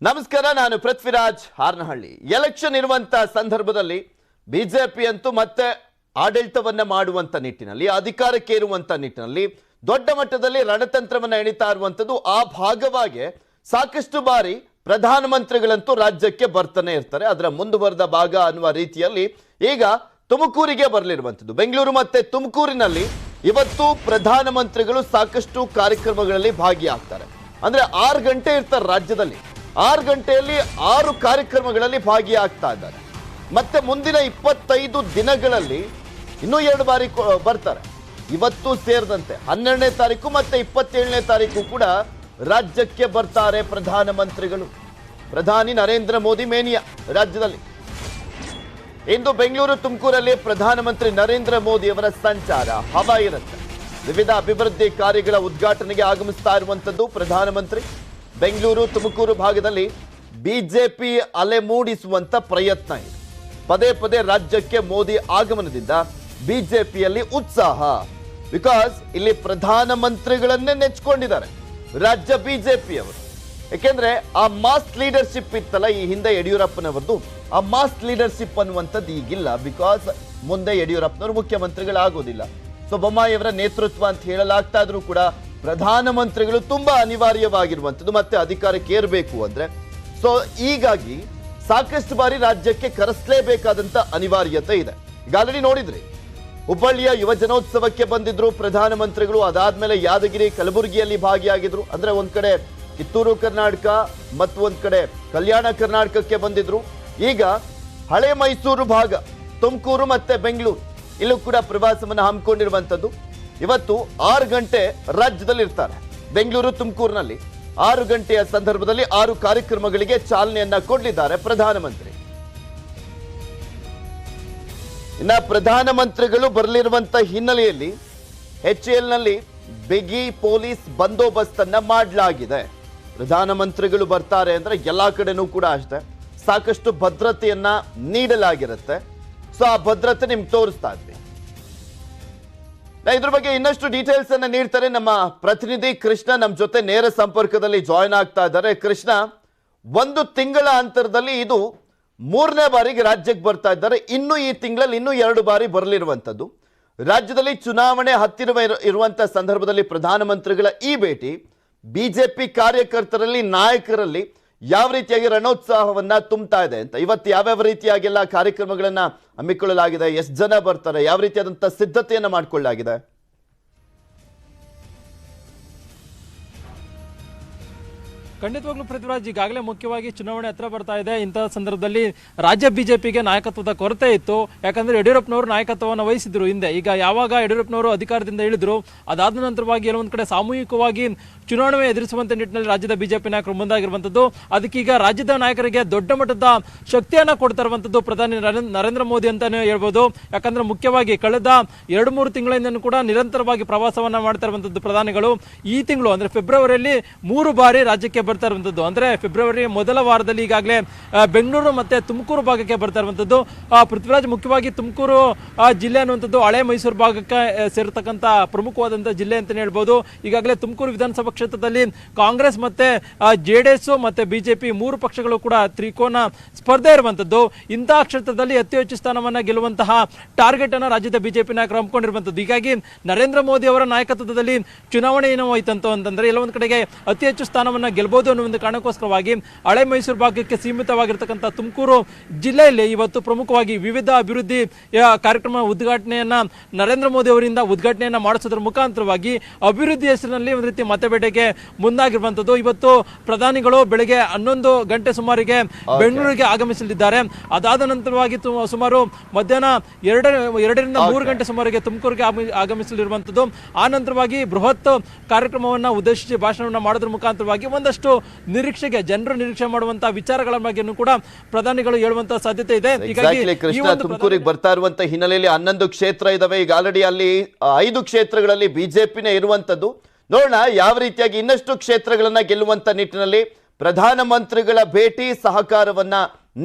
ನಮಸ್ಕಾರ, ನಾನು ಪೃಥ್ವಿರಾಜ್ ಹಾರನಹಳ್ಳಿ. ಎಲೆಕ್ಷನ್ ಇರುವಂತ ಸಂದರ್ಭದಲ್ಲಿ ಬಿಜೆಪಿ ಅಂತೂ ಮತ್ತೆ ಆಡಳಿತವನ್ನ ಮಾಡುವಂತ ನಿಟ್ಟಿನಲ್ಲಿ, ಅಧಿಕಾರಕ್ಕೆ ಇರುವಂತ ನಿಟ್ಟಿನಲ್ಲಿ ದೊಡ್ಡ ಮಟ್ಟದಲ್ಲಿ ರಣತಂತ್ರವನ್ನ ಎಣಿತಾ ಇರುವಂತದ್ದು. ಆ ಭಾಗವಾಗಿ ಸಾಕಷ್ಟು ಬಾರಿ ಪ್ರಧಾನಮಂತ್ರಿಗಳಂತೂ ರಾಜ್ಯಕ್ಕೆ ಬರ್ತಾನೆ ಇರ್ತಾರೆ. ಅದರ ಮುಂದುವರೆದ ಭಾಗ ಅನ್ನುವ ರೀತಿಯಲ್ಲಿ ಈಗ ತುಮಕೂರಿಗೆ ಬರಲಿರುವಂತದ್ದು. ಬೆಂಗಳೂರು ಮತ್ತೆ ತುಮಕೂರಿನಲ್ಲಿ ಇವತ್ತು ಪ್ರಧಾನಮಂತ್ರಿಗಳು ಸಾಕಷ್ಟು ಕಾರ್ಯಕ್ರಮಗಳಲ್ಲಿ ಭಾಗಿಯಾಗ್ತಾರೆ. ಅಂದ್ರೆ 6 ಗಂಟೆ ಇರ್ತಾರೆ ರಾಜ್ಯದಲ್ಲಿ. 6 ಗಂಟೆಯಲ್ಲಿ 6 ಕಾರ್ಯಕ್ರಮಗಳಲ್ಲಿ ಭಾಗಿಯಾಗ್ತಾ ಇದ್ದಾರೆ. ಮತ್ತೆ ಮುಂದಿನ 25 ದಿನಗಳಲ್ಲಿ ಇನ್ನೂ 2 ಬಾರಿ ಬರ್ತಾರೆ. ಇವತ್ತು ಸೇರಿದಂತೆ 12ನೇ ತಾರೀಕು ಮತ್ತೆ 27ನೇ ತಾರೀಕು ಕೂಡ ರಾಜ್ಯಕ್ಕೆ ಬರ್ತಾರೆ ಪ್ರಧಾನಮಂತ್ರಿಗಳು. ಪ್ರಧಾನಿ ನರೇಂದ್ರ ಮೋದಿ ಮೇನಿಯಾ ರಾಜ್ಯದಲ್ಲಿ. ಇಂದು ಬೆಂಗಳೂರು ತುಮಕೂರಲ್ಲಿ ಪ್ರಧಾನಮಂತ್ರಿ ನರೇಂದ್ರ ಮೋದಿ ಅವರ ಸಂಚಾರ ಹವಾ ಇರುತ್ತೆ. ವಿವಿಧ ಅಭಿವೃದ್ಧಿ ಕಾರ್ಯಗಳ ಉದ್ಘಾಟನೆಗೆ ಆಗಮಿಸ್ತಾ ಇರುವಂತದ್ದು ಪ್ರಧಾನಮಂತ್ರಿ. ಬೆಂಗಳೂರು ತುಮಕೂರು ಭಾಗದಲ್ಲಿ ಬಿಜೆಪಿ ಅಲೆ ಮೂಡಿಸುವಂತ ಪ್ರಯತ್ನ ಇದೆ. ಪದೇ ಪದೇ ರಾಜ್ಯಕ್ಕೆ ಮೋದಿ ಆಗಮನದಿಂದ ಬಿಜೆಪಿಯಲ್ಲಿ ಉತ್ಸಾಹ. ಬಿಕಾಸ್ ಇಲ್ಲಿ ಪ್ರಧಾನಮಂತ್ರಿಗಳನ್ನೇ ನೆಚ್ಕೊಂಡಿದ್ದಾರೆ ರಾಜ್ಯ ಬಿಜೆಪಿಯವರು. ಯಾಕೆಂದ್ರೆ ಆ ಮಾಸ್ ಲೀಡರ್ಶಿಪ್ ಇತ್ತಲ್ಲ ಈ ಹಿಂದೆ ಯಡಿಯೂರಪ್ಪನವರದು, ಆ ಮಾಸ್ ಲೀಡರ್ಶಿಪ್ ಅನ್ನುವಂಥದ್ದು ಈಗಿಲ್ಲ. ಬಿಕಾಸ್ ಮುಂದೆ ಯಡಿಯೂರಪ್ಪನವರು ಮುಖ್ಯಮಂತ್ರಿಗಳಾಗೋದಿಲ್ಲ. ಸೊ ಬೊಮ್ಮಾಯಿಯವರ ನೇತೃತ್ವ ಅಂತ ಹೇಳಲಾಗ್ತಾ ಇದ್ರು ಕೂಡ ಪ್ರಧಾನಮಂತ್ರಿಗಳು ತುಂಬಾ ಅನಿವಾರ್ಯವಾಗಿರುವಂಥದ್ದು ಮತ್ತೆ ಅಧಿಕಾರಕ್ಕೆ ಏರಬೇಕು ಅಂದ್ರೆ. ಸೊ ಹೀಗಾಗಿ ಸಾಕಷ್ಟು ಬಾರಿ ರಾಜ್ಯಕ್ಕೆ ಕರೆಸಲೇಬೇಕಾದಂತ ಅನಿವಾರ್ಯತೆ ಇದೆ. ಈಗ ಆಲ್ರೆಡಿ ನೋಡಿದ್ರಿ, ಹುಬ್ಬಳ್ಳಿಯ ಯುವ ಜನೋತ್ಸವಕ್ಕೆ ಬಂದಿದ್ರು ಪ್ರಧಾನಮಂತ್ರಿಗಳು. ಅದಾದ್ಮೇಲೆ ಯಾದಗಿರಿ, ಕಲಬುರಗಿಯಲ್ಲಿ ಭಾಗಿಯಾಗಿದ್ರು. ಅಂದ್ರೆ ಒಂದ್ ಕಡೆ ಕಿತ್ತೂರು ಕರ್ನಾಟಕ ಮತ್ತು ಒಂದ್ ಕಡೆ ಕಲ್ಯಾಣ ಕರ್ನಾಟಕಕ್ಕೆ ಬಂದಿದ್ರು. ಈಗ ಹಳೆ ಮೈಸೂರು ಭಾಗ, ತುಮಕೂರು ಮತ್ತೆ ಬೆಂಗಳೂರು, ಇಲ್ಲೂ ಕೂಡ ಪ್ರವಾಸವನ್ನು ಹಮ್ಮಿಕೊಂಡಿರುವಂತದ್ದು. ಇವತ್ತು 6 ಗಂಟೆ ರಾಜ್ಯದಲ್ಲಿ ಇರ್ತಾರೆ. ಬೆಂಗಳೂರು ತುಮಕೂರಿನಲ್ಲಿ 6 ಗಂಟೆಯ ಸಂದರ್ಭದಲ್ಲಿ 6 ಕಾರ್ಯಕ್ರಮಗಳಿಗೆ ಚಾಲನೆಯನ್ನ ಕೊಡಲಿದ್ದಾರೆ ಪ್ರಧಾನಮಂತ್ರಿ. ಇನ್ನ ಪ್ರಧಾನಮಂತ್ರಿಗಳು ಬರಲಿರುವಂತ ಹಿನ್ನೆಲೆಯಲ್ಲಿ HAL ನಲ್ಲಿ ಬಿಗಿ ಪೊಲೀಸ್ ಬಂದೋಬಸ್ತ್ ಅನ್ನ ಮಾಡಲಾಗಿದೆ. ಪ್ರಧಾನಮಂತ್ರಿಗಳು ಬರ್ತಾರೆ ಅಂದ್ರೆ ಎಲ್ಲಾ ಕಡೆನೂ ಕೂಡ ಅಷ್ಟೇ ಸಾಕಷ್ಟು ಭದ್ರತೆಯನ್ನ ನೀಡಲಾಗಿರುತ್ತೆ. ಸೊ ಆ ಭದ್ರತೆ ನಿಮ್ಗೆ ತೋರಿಸ್ತಾ ಇದ್ವಿ. ಇದ್ರ ಬಗ್ಗೆ ಇನ್ನಷ್ಟು ಡೀಟೇಲ್ಸ್ ಅನ್ನ ನೀಡ್ತಾರೆ ನಮ್ಮ ಪ್ರತಿನಿಧಿ ಕೃಷ್ಣ. ನಮ್ಮ ಜೊತೆ ನೇರ ಸಂಪರ್ಕದಲ್ಲಿ ಜಾಯಿನ್ ಆಗ್ತಾ ಇದ್ದಾರೆ. ಕೃಷ್ಣ, 1 ತಿಂಗಳ ಅಂತರದಲ್ಲಿ ಇದು 3ನೇ ಬಾರಿಗೆ ರಾಜ್ಯಕ್ಕೆ ಬರ್ತಾ ಇದ್ದಾರೆ. ಇನ್ನು ಈ ತಿಂಗಳಲ್ಲಿ ಇನ್ನೂ 2 ಬಾರಿ ಬರಲಿರುವಂತದ್ದು. ರಾಜ್ಯದಲ್ಲಿ ಚುನಾವಣೆ ಹತ್ತಿರ ಇರುವಂತಹ ಸಂದರ್ಭದಲ್ಲಿ ಪ್ರಧಾನಮಂತ್ರಿಗಳ ಈ ಭೇಟಿ ಬಿಜೆಪಿ ಕಾರ್ಯಕರ್ತರಲ್ಲಿ, ನಾಯಕರಲ್ಲಿ ಯಾವ ರೀತಿಯಾಗಿ ರಣೋತ್ಸಾಹವನ್ನ ತುಂಬುತ್ತಾ ಇದೆ ಅಂತ, ಇವತ್ತು ಯಾವ್ಯಾವ ರೀತಿಯಾಗೆಲ್ಲ ಕಾರ್ಯಕ್ರಮಗಳನ್ನ ಹಮ್ಮಿಕೊಳ್ಳಲಾಗಿದೆ, ಎಷ್ಟು ಜನ ಬರ್ತಾರೆ, ಯಾವ ರೀತಿಯಾದಂತಹ ಸಿದ್ಧತೆಯನ್ನ ಮಾಡಿಕೊಳ್ಳಲಾಗಿದೆ? ಖಂಡಿತವಾಗ್ಲೂ ಪೃಥ್ವಿರಾಜ್, ಈಗಾಗಲೇ ಮುಖ್ಯವಾಗಿ ಚುನಾವಣೆ ಹತ್ರ ಬರ್ತಾ ಇದೆ. ಇಂತಹ ಸಂದರ್ಭದಲ್ಲಿ ರಾಜ್ಯ ಬಿಜೆಪಿಗೆ ನಾಯಕತ್ವದ ಕೊರತೆ ಇತ್ತು. ಯಾಕಂದ್ರೆ ಯಡಿಯೂರಪ್ಪನವರು ನಾಯಕತ್ವವನ್ನು ವಹಿಸಿದ್ರು ಹಿಂದೆ. ಈಗ ಯಾವಾಗ ಯಡಿಯೂರಪ್ಪನವರು ಅಧಿಕಾರದಿಂದ ಇಳಿದ್ರು, ಅದಾದ ನಂತರವಾಗಿ ಕೆಲವೊಂದು ಕಡೆ ಸಾಮೂಹಿಕವಾಗಿ ಚುನಾವಣೆ ಎದುರಿಸುವಂತ ನಿಟ್ಟಿನಲ್ಲಿ ರಾಜ್ಯದ ಬಿಜೆಪಿ ನಾಯಕರು ಮುಂದಾಗಿರುವಂತದ್ದು. ಅದಕ್ಕೀಗ ರಾಜ್ಯದ ನಾಯಕರಿಗೆ ದೊಡ್ಡ ಮಟ್ಟದ ಶಕ್ತಿಯನ್ನ ಕೊಡ್ತಾ ಇರುವಂತದ್ದು ಪ್ರಧಾನಿ ನರೇಂದ್ರ ಮೋದಿ ಅಂತಾನೆ ಹೇಳ್ಬೋದು. ಯಾಕಂದ್ರೆ ಮುಖ್ಯವಾಗಿ ಕಳೆದ 2-3 ತಿಂಗಳಿಂದ ಕೂಡ ನಿರಂತರವಾಗಿ ಪ್ರವಾಸವನ್ನ ಮಾಡ್ತಾ ಇರುವಂತದ್ದು ಪ್ರಧಾನಿಗಳು. ಈ ತಿಂಗಳು ಅಂದ್ರೆ ಫೆಬ್ರವರಿಯಲ್ಲಿ 3 ಬಾರಿ ರಾಜ್ಯಕ್ಕೆ ಬರ್ತಾ ಇರುವಂತದ್ದು. ಅಂದ್ರೆ ಫೆಬ್ರವರಿ ಮೊದಲ ವಾರದಲ್ಲಿ ಈಗಾಗಲೇ ಬೆಂಗಳೂರು ಮತ್ತೆ ತುಮಕೂರು ಭಾಗಕ್ಕೆ ಬರ್ತಾ ಇರುವಂತದ್ದು. ಪೃಥ್ವಿರಾಜ್, ಮುಖ್ಯವಾಗಿ ತುಮಕೂರು ಜಿಲ್ಲೆ ಅನ್ನುವಂಥದ್ದು ಹಳೆ ಮೈಸೂರು ಭಾಗಕ್ಕೆ ಸೇರತಕ್ಕಂತ ಪ್ರಮುಖವಾದಂತಹ ಜಿಲ್ಲೆ ಅಂತಾನೆ ಹೇಳ್ಬೋದು. ಈಗಾಗಲೇ ತುಮಕೂರು ವಿಧಾನಸಭಾ ಕ್ಷೇತ್ರದಲ್ಲಿ ಕಾಂಗ್ರೆಸ್ ಮತ್ತೆ JDS ಮತ್ತೆ ಬಿಜೆಪಿ 3 ಪಕ್ಷಗಳು ಕೂಡ ತ್ರಿಕೋನ ಸ್ಪರ್ಧೆ ಇರುವಂತದ್ದು. ಇಂತಹ ಕ್ಷೇತ್ರದಲ್ಲಿ ಅತಿ ಹೆಚ್ಚು ಸ್ಥಾನವನ್ನ ಗೆಲ್ಲುವಂತಹ ಟಾರ್ಗೆಟ್ ಅನ್ನ ರಾಜ್ಯದ ಬಿಜೆಪಿ ನಾಯಕರು ಹಮ್ಮಿಕೊಂಡಿರುವಂತದ್ದು. ಹೀಗಾಗಿ ನರೇಂದ್ರ ಮೋದಿ ಅವರ ನಾಯಕತ್ವದಲ್ಲಿ ಚುನಾವಣೆ ಏನೋ ಹೋಯ್ತಂತ ಅಂತಂದ್ರೆ ಎಲ್ಲ ಒಂದ್ ಕಡೆಗೆ ಅತಿ ಹೆಚ್ಚು ಸ್ಥಾನವನ್ನ ಗೆಲ್ಲಬಹುದು ಅನ್ನೋ ಒಂದು ಕಾರಣಕ್ಕೋಸ್ಕರವಾಗಿ ಹಳೆ ಮೈಸೂರು ಭಾಗಕ್ಕೆ ಸೀಮಿತವಾಗಿರ್ತಕ್ಕಂಥ ತುಮಕೂರು ಜಿಲ್ಲೆಯಲ್ಲಿ ಇವತ್ತು ಪ್ರಮುಖವಾಗಿ ವಿವಿಧ ಅಭಿವೃದ್ಧಿ ಕಾರ್ಯಕ್ರಮ ಉದ್ಘಾಟನೆಯನ್ನ ನರೇಂದ್ರ ಮೋದಿ ಅವರಿಂದ ಉದ್ಘಾಟನೆಯನ್ನ ಮಾಡಿಸೋದ್ರ ಮುಖಾಂತರವಾಗಿ ಅಭಿವೃದ್ಧಿ ಹೆಸರಿನಲ್ಲಿ ಒಂದು ರೀತಿ ಮತಬೇಟೆಗೆ ಮುಂದಾಗಿರುವಂತದ್ದು. ಇವತ್ತು ಪ್ರಧಾನಿಗಳು ಬೆಳಗ್ಗೆ 11 ಗಂಟೆ ಸುಮಾರಿಗೆ ಬೆಂಗಳೂರಿಗೆ ಆಗಮಿಸಲಿದ್ದಾರೆ. ಅದಾದ ನಂತರವಾಗಿ ಸುಮಾರು ಮಧ್ಯಾಹ್ನ 2ರಿಂದ 3 ಗಂಟೆ ಸುಮಾರಿಗೆ ತುಮಕೂರಿಗೆ ಆಗಮಿಸಲಿರುವಂತದ್ದು. ಆ ನಂತರವಾಗಿ ಬೃಹತ್ ಕಾರ್ಯಕ್ರಮವನ್ನ ಉದ್ದೇಶಿಸಿ ಭಾಷಣವನ್ನ ಮಾಡೋದ್ರ ಮುಖಾಂತರವಾಗಿ ಒಂದಷ್ಟು ನಿರೀಕ್ಷೆಗೆ ಜನರು ನಿರೀಕ್ಷೆ ಮಾಡುವಂತಹ ವಿಚಾರಗಳ ಬಗ್ಗೆನೂ ಕೂಡ ಪ್ರಧಾನಿಗಳು ಹೇಳುವಂತಹ ಸಾಧ್ಯತೆ ಇದೆ. ಕೃಷ್ಣ, ತುಮಕೂರಿಗೆ ಬರ್ತಾ ಇರುವಂತಹ ಹಿನ್ನೆಲೆಯಲ್ಲಿ 11 ಕ್ಷೇತ್ರ ಇದಾವೆ. ಈಗ ಆಲ್ರೆಡಿ ಅಲ್ಲಿ 5 ಕ್ಷೇತ್ರಗಳಲ್ಲಿ ಬಿಜೆಪಿನೇ ಇರುವಂತದ್ದು. ನೋಡೋಣ ಯಾವ ರೀತಿಯಾಗಿ ಇನ್ನಷ್ಟು ಕ್ಷೇತ್ರಗಳನ್ನ ಗೆಲ್ಲುವಂತ ನಿಟ್ಟಿನಲ್ಲಿ ಪ್ರಧಾನಮಂತ್ರಿಗಳ ಭೇಟಿ ಸಹಕಾರವನ್ನ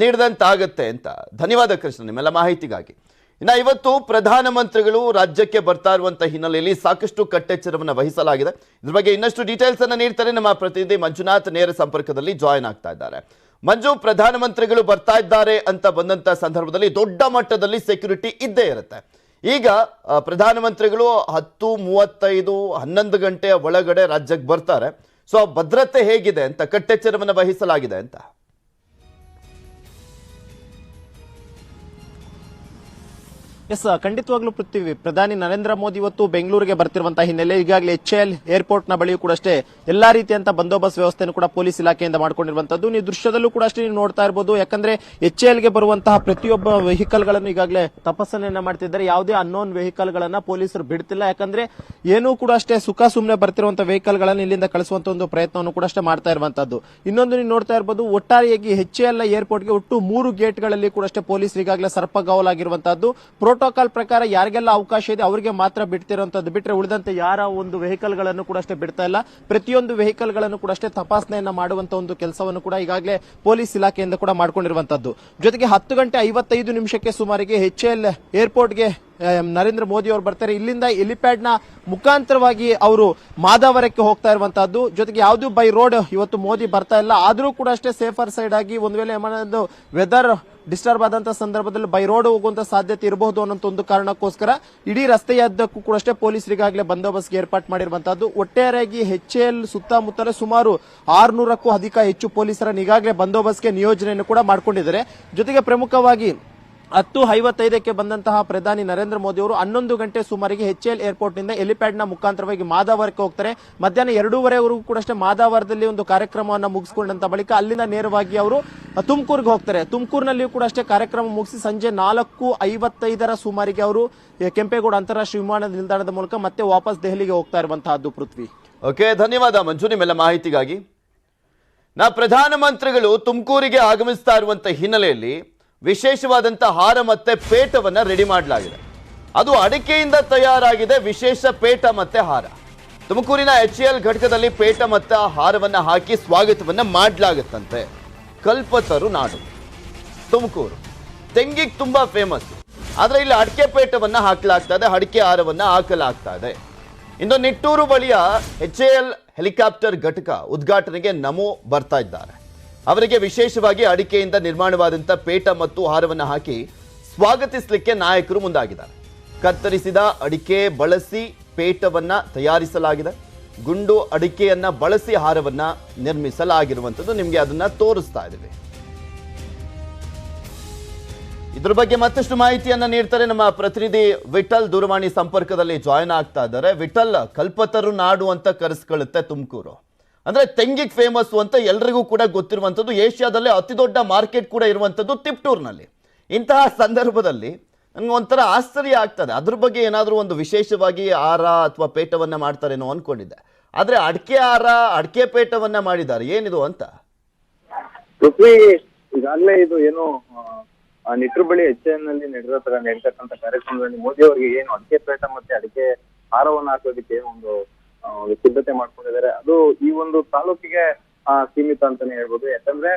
ನೀಡಿದಂತಾಗತ್ತೆ ಅಂತ. ಧನ್ಯವಾದ ಕೃಷ್ಣ ನಿಮ್ಮೆಲ್ಲ ಮಾಹಿತಿಗಾಗಿ. ಇನ್ನು ಇವತ್ತು ಪ್ರಧಾನಮಂತ್ರಿಗಳು ರಾಜ್ಯಕ್ಕೆ ಬರ್ತಾ ಇರುವಂತಹ ಹಿನ್ನೆಲೆಯಲ್ಲಿ ಸಾಕಷ್ಟು ಕಟ್ಟೆಚ್ಚರವನ್ನು ವಹಿಸಲಾಗಿದೆ. ಇದ್ರ ಬಗ್ಗೆ ಇನ್ನಷ್ಟು ಡೀಟೇಲ್ಸ್ ಅನ್ನ ನೀಡ್ತಾರೆ ನಮ್ಮ ಪ್ರತಿನಿಧಿ ಮಂಜುನಾಥ್, ನೇರ ಸಂಪರ್ಕದಲ್ಲಿ ಜಾಯಿನ್ ಆಗ್ತಾ ಇದ್ದಾರೆ. ಮಂಜು, ಪ್ರಧಾನಮಂತ್ರಿಗಳು ಬರ್ತಾ ಇದ್ದಾರೆ ಅಂತ ಬಂದಂತ ಸಂದರ್ಭದಲ್ಲಿ ದೊಡ್ಡ ಮಟ್ಟದಲ್ಲಿ ಸೆಕ್ಯೂರಿಟಿ ಇದ್ದೇ ಇರುತ್ತೆ. ಈಗ ಪ್ರಧಾನಮಂತ್ರಿಗಳು 10:35 11 ಗಂಟೆಯ ಒಳಗಡೆ ರಾಜ್ಯಕ್ಕೆ ಬರ್ತಾರೆ. ಸೊ ಭದ್ರತೆ ಹೇಗಿದೆ ಅಂತ, ಕಟ್ಟೆಚ್ಚರವನ್ನು ವಹಿಸಲಾಗಿದೆ ಅಂತ? ಎಸ್, ಖಂಡಿತವಾಗ್ಲೂ ಪೃಥ್ವಿ, ಪ್ರಧಾನಿ ನರೇಂದ್ರ ಮೋದಿ ಇವತ್ತು ಬೆಂಗಳೂರಿಗೆ ಬರ್ತಿರುವಂತಹ ಹಿನ್ನೆಲೆ ಈಗಾಗಲೇ HAL ಏರ್ಪೋರ್ಟ್ ನ ಬಳಿಯೂ ಕೂಡ ಅಷ್ಟೇ ಎಲ್ಲಾ ರೀತಿಯಂತ ಬಂದೋಬಸ್ತ್ ವ್ಯವಸ್ಥೆಯನ್ನು ಕೂಡ ಪೊಲೀಸ್ ಇಲಾಖೆಯಿಂದ ಮಾಡ್ಕೊಂಡಿರುವಂತದ್ದು. ನೀವು ದೃಶ್ಯದಲ್ಲೂ ಕೂಡ ಅಷ್ಟೇ ನೀವು ನೋಡ್ತಾ ಇರಬಹುದು. ಯಾಕಂದ್ರೆ HAL ಗೆ ಬರುವಂತಹ ಪ್ರತಿಯೊಬ್ಬ ವೆಹಿಕಲ್ ಗಳನ್ನು ಈಗಾಗಲೇ ತಪಾಸಣೆಯನ್ನ ಮಾಡ್ತಿದ್ದಾರೆ. ಯಾವುದೇ ಅನ್ನೋನ್ ವೆಹಿಕಲ್ ಗಳನ್ನ ಪೊಲೀಸರು ಬಿಡ್ತಿಲ್ಲ. ಯಾಕಂದ್ರೆ ಏನೂ ಕೂಡ ಅಷ್ಟೇ ಸುಖ ಸುಮ್ಮನೆ ಬರ್ತಿರುವಂತಹ ವೆಹಿಕಲ್ ಗಳನ್ನ ಇಲ್ಲಿಂದ ಕಳಿಸುವಂತ ಒಂದು ಪ್ರಯತ್ನವನ್ನು ಕೂಡ ಅಷ್ಟೇ ಮಾಡ್ತಾ ಇರುವಂತದ್ದು. ಇನ್ನೊಂದು ನೀವು ನೋಡ್ತಾ ಇರಬಹುದು, ಒಟ್ಟಾರೆಯಾಗಿ HAL ಏರ್ಪೋರ್ಟ್ ಗೆ ಒಟ್ಟು 3 ಗೇಟ್ ಗಳಲ್ಲಿ ಕೂಡ ಅಷ್ಟೇ ಪೊಲೀಸರು ಈಗಾಗಲೇ ಸರ್ಪಗಾವಲಾಗಿರುವಂತದ್ದು. ಪ್ರೋಟೋಕಾಲ್ ಪ್ರಕಾರ ಯಾರಿಗೆಲ್ಲ ಅವಕಾಶ ಇದೆ ಅವರಿಗೆ ಮಾತ್ರ ಬಿಡ್ತಿರುವಂತದ್ದು, ಬಿಟ್ರೆ ಉಳಿದಂತೆ ಯಾರ ಒಂದು ವೆಹಿಕಲ್ ಗಳನ್ನು ಕೂಡ ಅಷ್ಟೇ ಬಿಡ್ತಾ ಇಲ್ಲ. ಪ್ರತಿಯೊಂದು ವೆಹಿಕಲ್ ಗಳನ್ನು ಕೂಡ ಅಷ್ಟೇ ತಪಾಸಣೆಯನ್ನ ಮಾಡುವಂತ ಒಂದು ಕೆಲಸವನ್ನು ಕೂಡ ಈಗಾಗಲೇ ಪೊಲೀಸ್ ಇಲಾಖೆಯಿಂದ ಕೂಡ ಮಾಡ್ಕೊಂಡಿರುವಂತದ್ದು. ಜೊತೆಗೆ 10:55 ಸುಮಾರಿಗೆ HAL ಏರ್ಪೋರ್ಟ್ಗೆ ನರೇಂದ್ರ ಮೋದಿ ಅವರು ಬರ್ತಾರೆ. ಇಲ್ಲಿಂದ ಹೆಲಿಪ್ಯಾಡ್ ನ ಮುಖಾಂತರವಾಗಿ ಅವರು ಮಾದಾವರಕ್ಕೆ ಹೋಗ್ತಾ ಇರುವಂತಹದ್ದು. ಜೊತೆಗೆ ಯಾವ್ದು ಬೈ ರೋಡ್ ಇವತ್ತು ಮೋದಿ ಬರ್ತಾ ಇಲ್ಲ. ಆದ್ರೂ ಕೂಡ ಅಷ್ಟೇ ಸೇಫರ್ ಸೈಡ್ ಆಗಿ ಒಂದ್ ವೇಳೆ ವೆದರ್ ಡಿಸ್ಟರ್ಬ್ ಆದಂತಹ ಸಂದರ್ಭದಲ್ಲಿ ಬೈ ರೋಡ್ ಹೋಗುವಂತ ಸಾಧ್ಯತೆ ಇರಬಹುದು ಅನ್ನೋ ಒಂದು ಕಾರಣಕ್ಕೋಸ್ಕರ ಇಡೀ ರಸ್ತೆಯದ್ದಕ್ಕೂ ಕೂಡ ಅಷ್ಟೇ ಪೊಲೀಸರಿಗಾಗಲೇ ಬಂದೋಬಸ್ತ್ಗೆ ಏರ್ಪಾಟ್ ಮಾಡಿರುವಂತಹದ್ದು. ಒಟ್ಟಾರೆಯಾಗಿ HAL ಸುತ್ತಮುತ್ತಲೇ ಸುಮಾರು 600ಕ್ಕೂ ಹೆಚ್ಚು ಪೊಲೀಸರನ್ನು ಈಗಾಗಲೇ ಬಂದೋಬಸ್ತ್ಗೆ ನಿಯೋಜನೆಯನ್ನು ಕೂಡ ಮಾಡಿಕೊಂಡಿದ್ದಾರೆ. ಜೊತೆಗೆ ಪ್ರಮುಖವಾಗಿ 10:55 ಬಂದಂತಹ ಪ್ರಧಾನಿ ನರೇಂದ್ರ ಮೋದಿ ಅವರು 11 ಗಂಟೆ ಸುಮಾರಿಗೆ HAL ಏರ್ಪೋರ್ಟ್ ನಿಂದ ಹೆಲಿಪ್ಯಾಡ್ ನ ಮುಖಾಂತರವಾಗಿ ಮಾದಾವರಕ್ಕೆ ಹೋಗ್ತಾರೆ. ಮಧ್ಯಾಹ್ನ 2:30ವರೆಗೂ ಕೂಡ ಅಷ್ಟೇ ಮಾದಾವರದಲ್ಲಿ ಒಂದು ಕಾರ್ಯಕ್ರಮವನ್ನು ಮುಗಿಸಿಕೊಂಡಂತ ಬಳಿಕ ಅಲ್ಲಿಂದ ನೇರವಾಗಿ ಅವರು ತುಮಕೂರಿಗೆ ಹೋಗ್ತಾರೆ. ತುಮಕೂರಿನಲ್ಲಿಯೂ ಕೂಡ ಅಷ್ಟೇ ಕಾರ್ಯಕ್ರಮ ಮುಗಿಸಿ ಸಂಜೆ 4:55 ಸುಮಾರಿಗೆ ಅವರು ಕೆಂಪೇಗೌಡ ಅಂತಾರಾಷ್ಟ್ರೀಯ ವಿಮಾನ ನಿಲ್ದಾಣದ ಮೂಲಕ ಮತ್ತೆ ವಾಪಸ್ ದೆಹಲಿಗೆ ಹೋಗ್ತಾ ಇರುವಂತಹದ್ದು. ಪೃಥ್ವಿ, ಓಕೆ, ಧನ್ಯವಾದ ಮಂಜು ನಿಮ್ಮೆಲ್ಲ ಮಾಹಿತಿಗಾಗಿ. ಪ್ರಧಾನಮಂತ್ರಿಗಳು ತುಮಕೂರಿಗೆ ಆಗಮಿಸ್ತಾ ಇರುವಂತ ಹಿನ್ನೆಲೆಯಲ್ಲಿ ವಿಶೇಷವಾದಂಥ ಹಾರ ಮತ್ತೆ ಪೇಟವನ್ನ ರೆಡಿ ಮಾಡಲಾಗಿದೆ. ಅದು ಅಡಿಕೆಯಿಂದ ತಯಾರಾಗಿದೆ. ವಿಶೇಷ ಪೇಟ ಮತ್ತೆ ಹಾರ ತುಮಕೂರಿನ HAL ಘಟಕದಲ್ಲಿ ಪೇಟ ಮತ್ತೆ ಹಾರವನ್ನ ಹಾಕಿ ಸ್ವಾಗತವನ್ನ ಮಾಡಲಾಗುತ್ತಂತೆ. ಕಲ್ಪತರು ನಾಡು ತುಮಕೂರು ತೆಂಗಿಗೆ ತುಂಬಾ ಫೇಮಸ್. ಆದ್ರೆ ಇಲ್ಲಿ ಅಡಿಕೆ ಪೇಟವನ್ನ ಹಾಕಲಾಗ್ತಾ ಇದೆ, ಅಡಿಕೆ ಹಾರವನ್ನ ಹಾಕಲಾಗ್ತಾ ಇದೆ. ಇನ್ನು ನಿಟ್ಟೂರು ಬಳಿಯ HAL ಹೆಲಿಕಾಪ್ಟರ್ ಘಟಕ ಉದ್ಘಾಟನೆಗೆ ನಮೋ ಬರ್ತಾ ಇದ್ದಾರೆ. ಅವರಿಗೆ ವಿಶೇಷವಾಗಿ ಅಡಿಕೆಯಿಂದ ನಿರ್ಮಾಣವಾದಂಥ ಪೇಟ ಮತ್ತು ಹಾರವನ್ನು ಹಾಕಿ ಸ್ವಾಗತಿಸಲಿಕ್ಕೆ ನಾಯಕರು ಮುಂದಾಗಿದ್ದಾರೆ. ಕತ್ತರಿಸಿದ ಅಡಿಕೆ ಬಳಸಿ ಪೇಟವನ್ನ ತಯಾರಿಸಲಾಗಿದೆ. ಗುಂಡು ಅಡಿಕೆಯನ್ನ ಬಳಸಿ ಹಾರವನ್ನ ನಿರ್ಮಿಸಲಾಗಿರುವಂಥದ್ದು. ನಿಮಗೆ ಅದನ್ನ ತೋರಿಸ್ತಾ ಇದ್ದೀವಿ. ಇದ್ರ ಬಗ್ಗೆ ಮತ್ತಷ್ಟು ಮಾಹಿತಿಯನ್ನ ನೀಡ್ತಾರೆ ನಮ್ಮ ಪ್ರತಿನಿಧಿ ವಿಠಲ್, ದೂರವಾಣಿ ಸಂಪರ್ಕದಲ್ಲಿ ಜಾಯಿನ್ ಆಗ್ತಾ ಇದ್ದಾರೆ. ವಿಠಲ್, ಕಲ್ಪತರು ನಾಡು ಅಂತ ಕರೆಸ್ಕೊಳ್ಳುತ್ತೆ ತುಮಕೂರು. ಅಂದ್ರೆ ತೆಂಗಿಗೆ ಫೇಮಸ್ ಅಂತ ಎಲ್ರಿಗೂ ಕೂಡ ಗೊತ್ತಿರುವಂಥದ್ದು. ಏಷ್ಯಾದಲ್ಲೇ ಅತಿ ದೊಡ್ಡ ಮಾರ್ಕೆಟ್ ಕೂಡ ಇರುವಂಥದ್ದು ತಿಪ್ಟೂರಿನಲ್ಲಿ. ಇಂತಹ ಸಂದರ್ಭದಲ್ಲಿ ನನಗೆ ಒಂಥರ ಆಶ್ಚರ್ಯ ಆಗ್ತದೆ. ಅದ್ರ ಬಗ್ಗೆ ಏನಾದರೂ ಒಂದು ವಿಶೇಷವಾಗಿ ಹಾರ ಅಥವಾ ಪೇಟವನ್ನ ಮಾಡ್ತಾರೇನೋ ಅನ್ಕೊಂಡಿದ್ದೆ. ಆದ್ರೆ ಅಡಿಕೆ ಹಾರ, ಅಡಿಕೆ ಪೇಟವನ್ನ ಮಾಡಿದ್ದಾರೆ, ಏನಿದು ಅಂತ? ಪೃಥ್ವಿ, ಈಗಾಗಲೇ ಇದು ಏನು ನಿಟ್ರು ಬಳಿ HAL ನಲ್ಲಿ ನಡೀತಕ್ಕಂಥ ಕಾರ್ಯಕ್ರಮದಲ್ಲಿ ಮೋದಿ ಅವರಿಗೆ ಏನು ಅಡಿಕೆ ಪೇಟ ಮತ್ತೆ ಅಡಿಕೆ ಹಾರವನ್ನು ಹಾಕೋದಕ್ಕೆ ಒಂದು ಸಿದ್ಧತೆ ಮಾಡ್ಕೊಂಡಿದ್ದಾರೆ. ಅದು ಈ ಒಂದು ತಾಲೂಕಿಗೆ ಸೀಮಿತ ಅಂತಾನೆ ಹೇಳ್ಬೋದು. ಯಾಕಂದ್ರೆ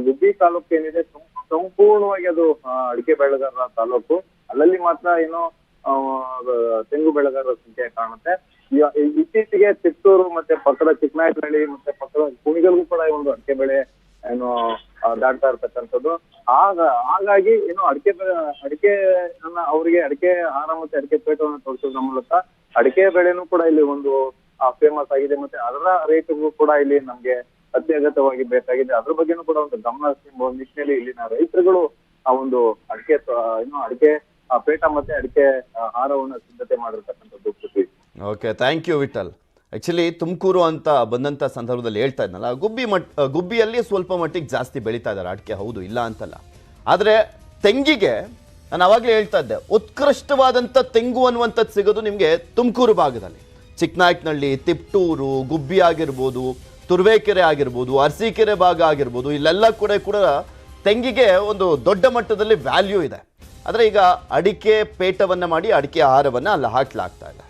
ಗುಬ್ಬಿ ತಾಲೂಕು ಏನಿದೆ ಸಂಪೂರ್ಣವಾಗಿ ಅದು ಅಡಿಕೆ ಬೆಳೆಗಾರರ ತಾಲೂಕು. ಅಲ್ಲಲ್ಲಿ ಮಾತ್ರ ಏನೋ ತೆಂಗು ಬೆಳೆಗಾರರ ಸಂಖ್ಯೆ ಕಾಣುತ್ತೆ. ಇತ್ತೀಚೆಗೆ ಚಿತ್ತೂರು ಮತ್ತೆ ಪಕ್ಕದ ಚಿಕ್ಕನಾಯಕನಹಳ್ಳಿ ಮತ್ತೆ ಪಕ್ಕದ ಕುಣಿಗಲ್ಗೂ ಕೂಡ ಒಂದು ಅಡಿಕೆ ಬೆಳೆ ಏನು ದಾಟ್ತಾ ಇರ್ತಕ್ಕಂಥದ್ದು. ಹಾಗಾಗಿ ಏನು ಅಡಿಕೆ ಅವರಿಗೆ ಅಡಿಕೆ ಹಾರ ಮತ್ತೆ ಅಡಿಕೆ ಪೇಟವನ್ನು ತೋರಿಸೋದ್ರ ಮೂಲಕ ಅಡಿಕೆ ಬೆಳೆನೂ ಕೂಡ ಇಲ್ಲಿ ಒಂದು ಫೇಮಸ್ ಆಗಿದೆ. ಮತ್ತೆ ಅದರ ರೇಟ್ಗೂ ಕೂಡ ಇಲ್ಲಿ ನಮ್ಗೆ ಅತ್ಯಗತ್ಯವಾಗಿ ಬೇಕಾಗಿದೆ. ಅದ್ರ ಬಗ್ಗೆನೂ ಕೂಡ ಒಂದು ಗಮನ ಹರಿಸುವ ನಿಟ್ಟಿನಲ್ಲಿ ಇಲ್ಲಿನ ರೈತರುಗಳು ಆ ಒಂದು ಅಡಿಕೆ ಪೇಟ ಮತ್ತೆ ಅಡಿಕೆ ಹಾರವನ್ನು ಸಿದ್ಧತೆ ಮಾಡಿರ್ತಕ್ಕಂಥದ್ದು. Okay, thank you Vithal. Actually Tumakuru ಅಂತ ಬಂದಂಥ ಸಂದರ್ಭದಲ್ಲಿ ಹೇಳ್ತಾ ಇದ್ನಲ್ಲ, ಗುಬ್ಬಿಯಲ್ಲಿ ಸ್ವಲ್ಪ ಮಟ್ಟಿಗೆ ಜಾಸ್ತಿ ಬೆಳೀತಾ ಇದ್ದಾರೆ ಅಡಿಕೆ, ಹೌದು, ಇಲ್ಲ ಅಂತಲ್ಲ. ಆದರೆ ತೆಂಗಿಗೆ ನಾನು ಅವಾಗಲೇ ಹೇಳ್ತಾ ಇದ್ದೆ, ಉತ್ಕೃಷ್ಟವಾದಂಥ ತೆಂಗು ಅನ್ನುವಂಥದ್ದು ಸಿಗೋದು ನಿಮಗೆ ತುಮಕೂರು ಭಾಗದಲ್ಲಿ. ಚಿಕ್ಕನಾಯಕನಹಳ್ಳಿ, ತಿಪ್ಟೂರು, ಗುಬ್ಬಿ ಆಗಿರ್ಬೋದು, ತುರುವೇಕೆರೆ ಆಗಿರ್ಬೋದು, ಅರಸೀಕೆರೆ ಭಾಗ ಆಗಿರ್ಬೋದು, ಇಲ್ಲೆಲ್ಲ ಕೂಡ ತೆಂಗಿಗೆ ಒಂದು ದೊಡ್ಡ ಮಟ್ಟದಲ್ಲಿ ವ್ಯಾಲ್ಯೂ ಇದೆ. ಆದರೆ ಈಗ ಅಡಿಕೆ ಪೇಟವನ್ನು ಮಾಡಿ ಅಡಿಕೆ ಆಹಾರವನ್ನು ಅಲ್ಲಿ ಹಾಕಲಾಗ್ತಾ ಇದೆ.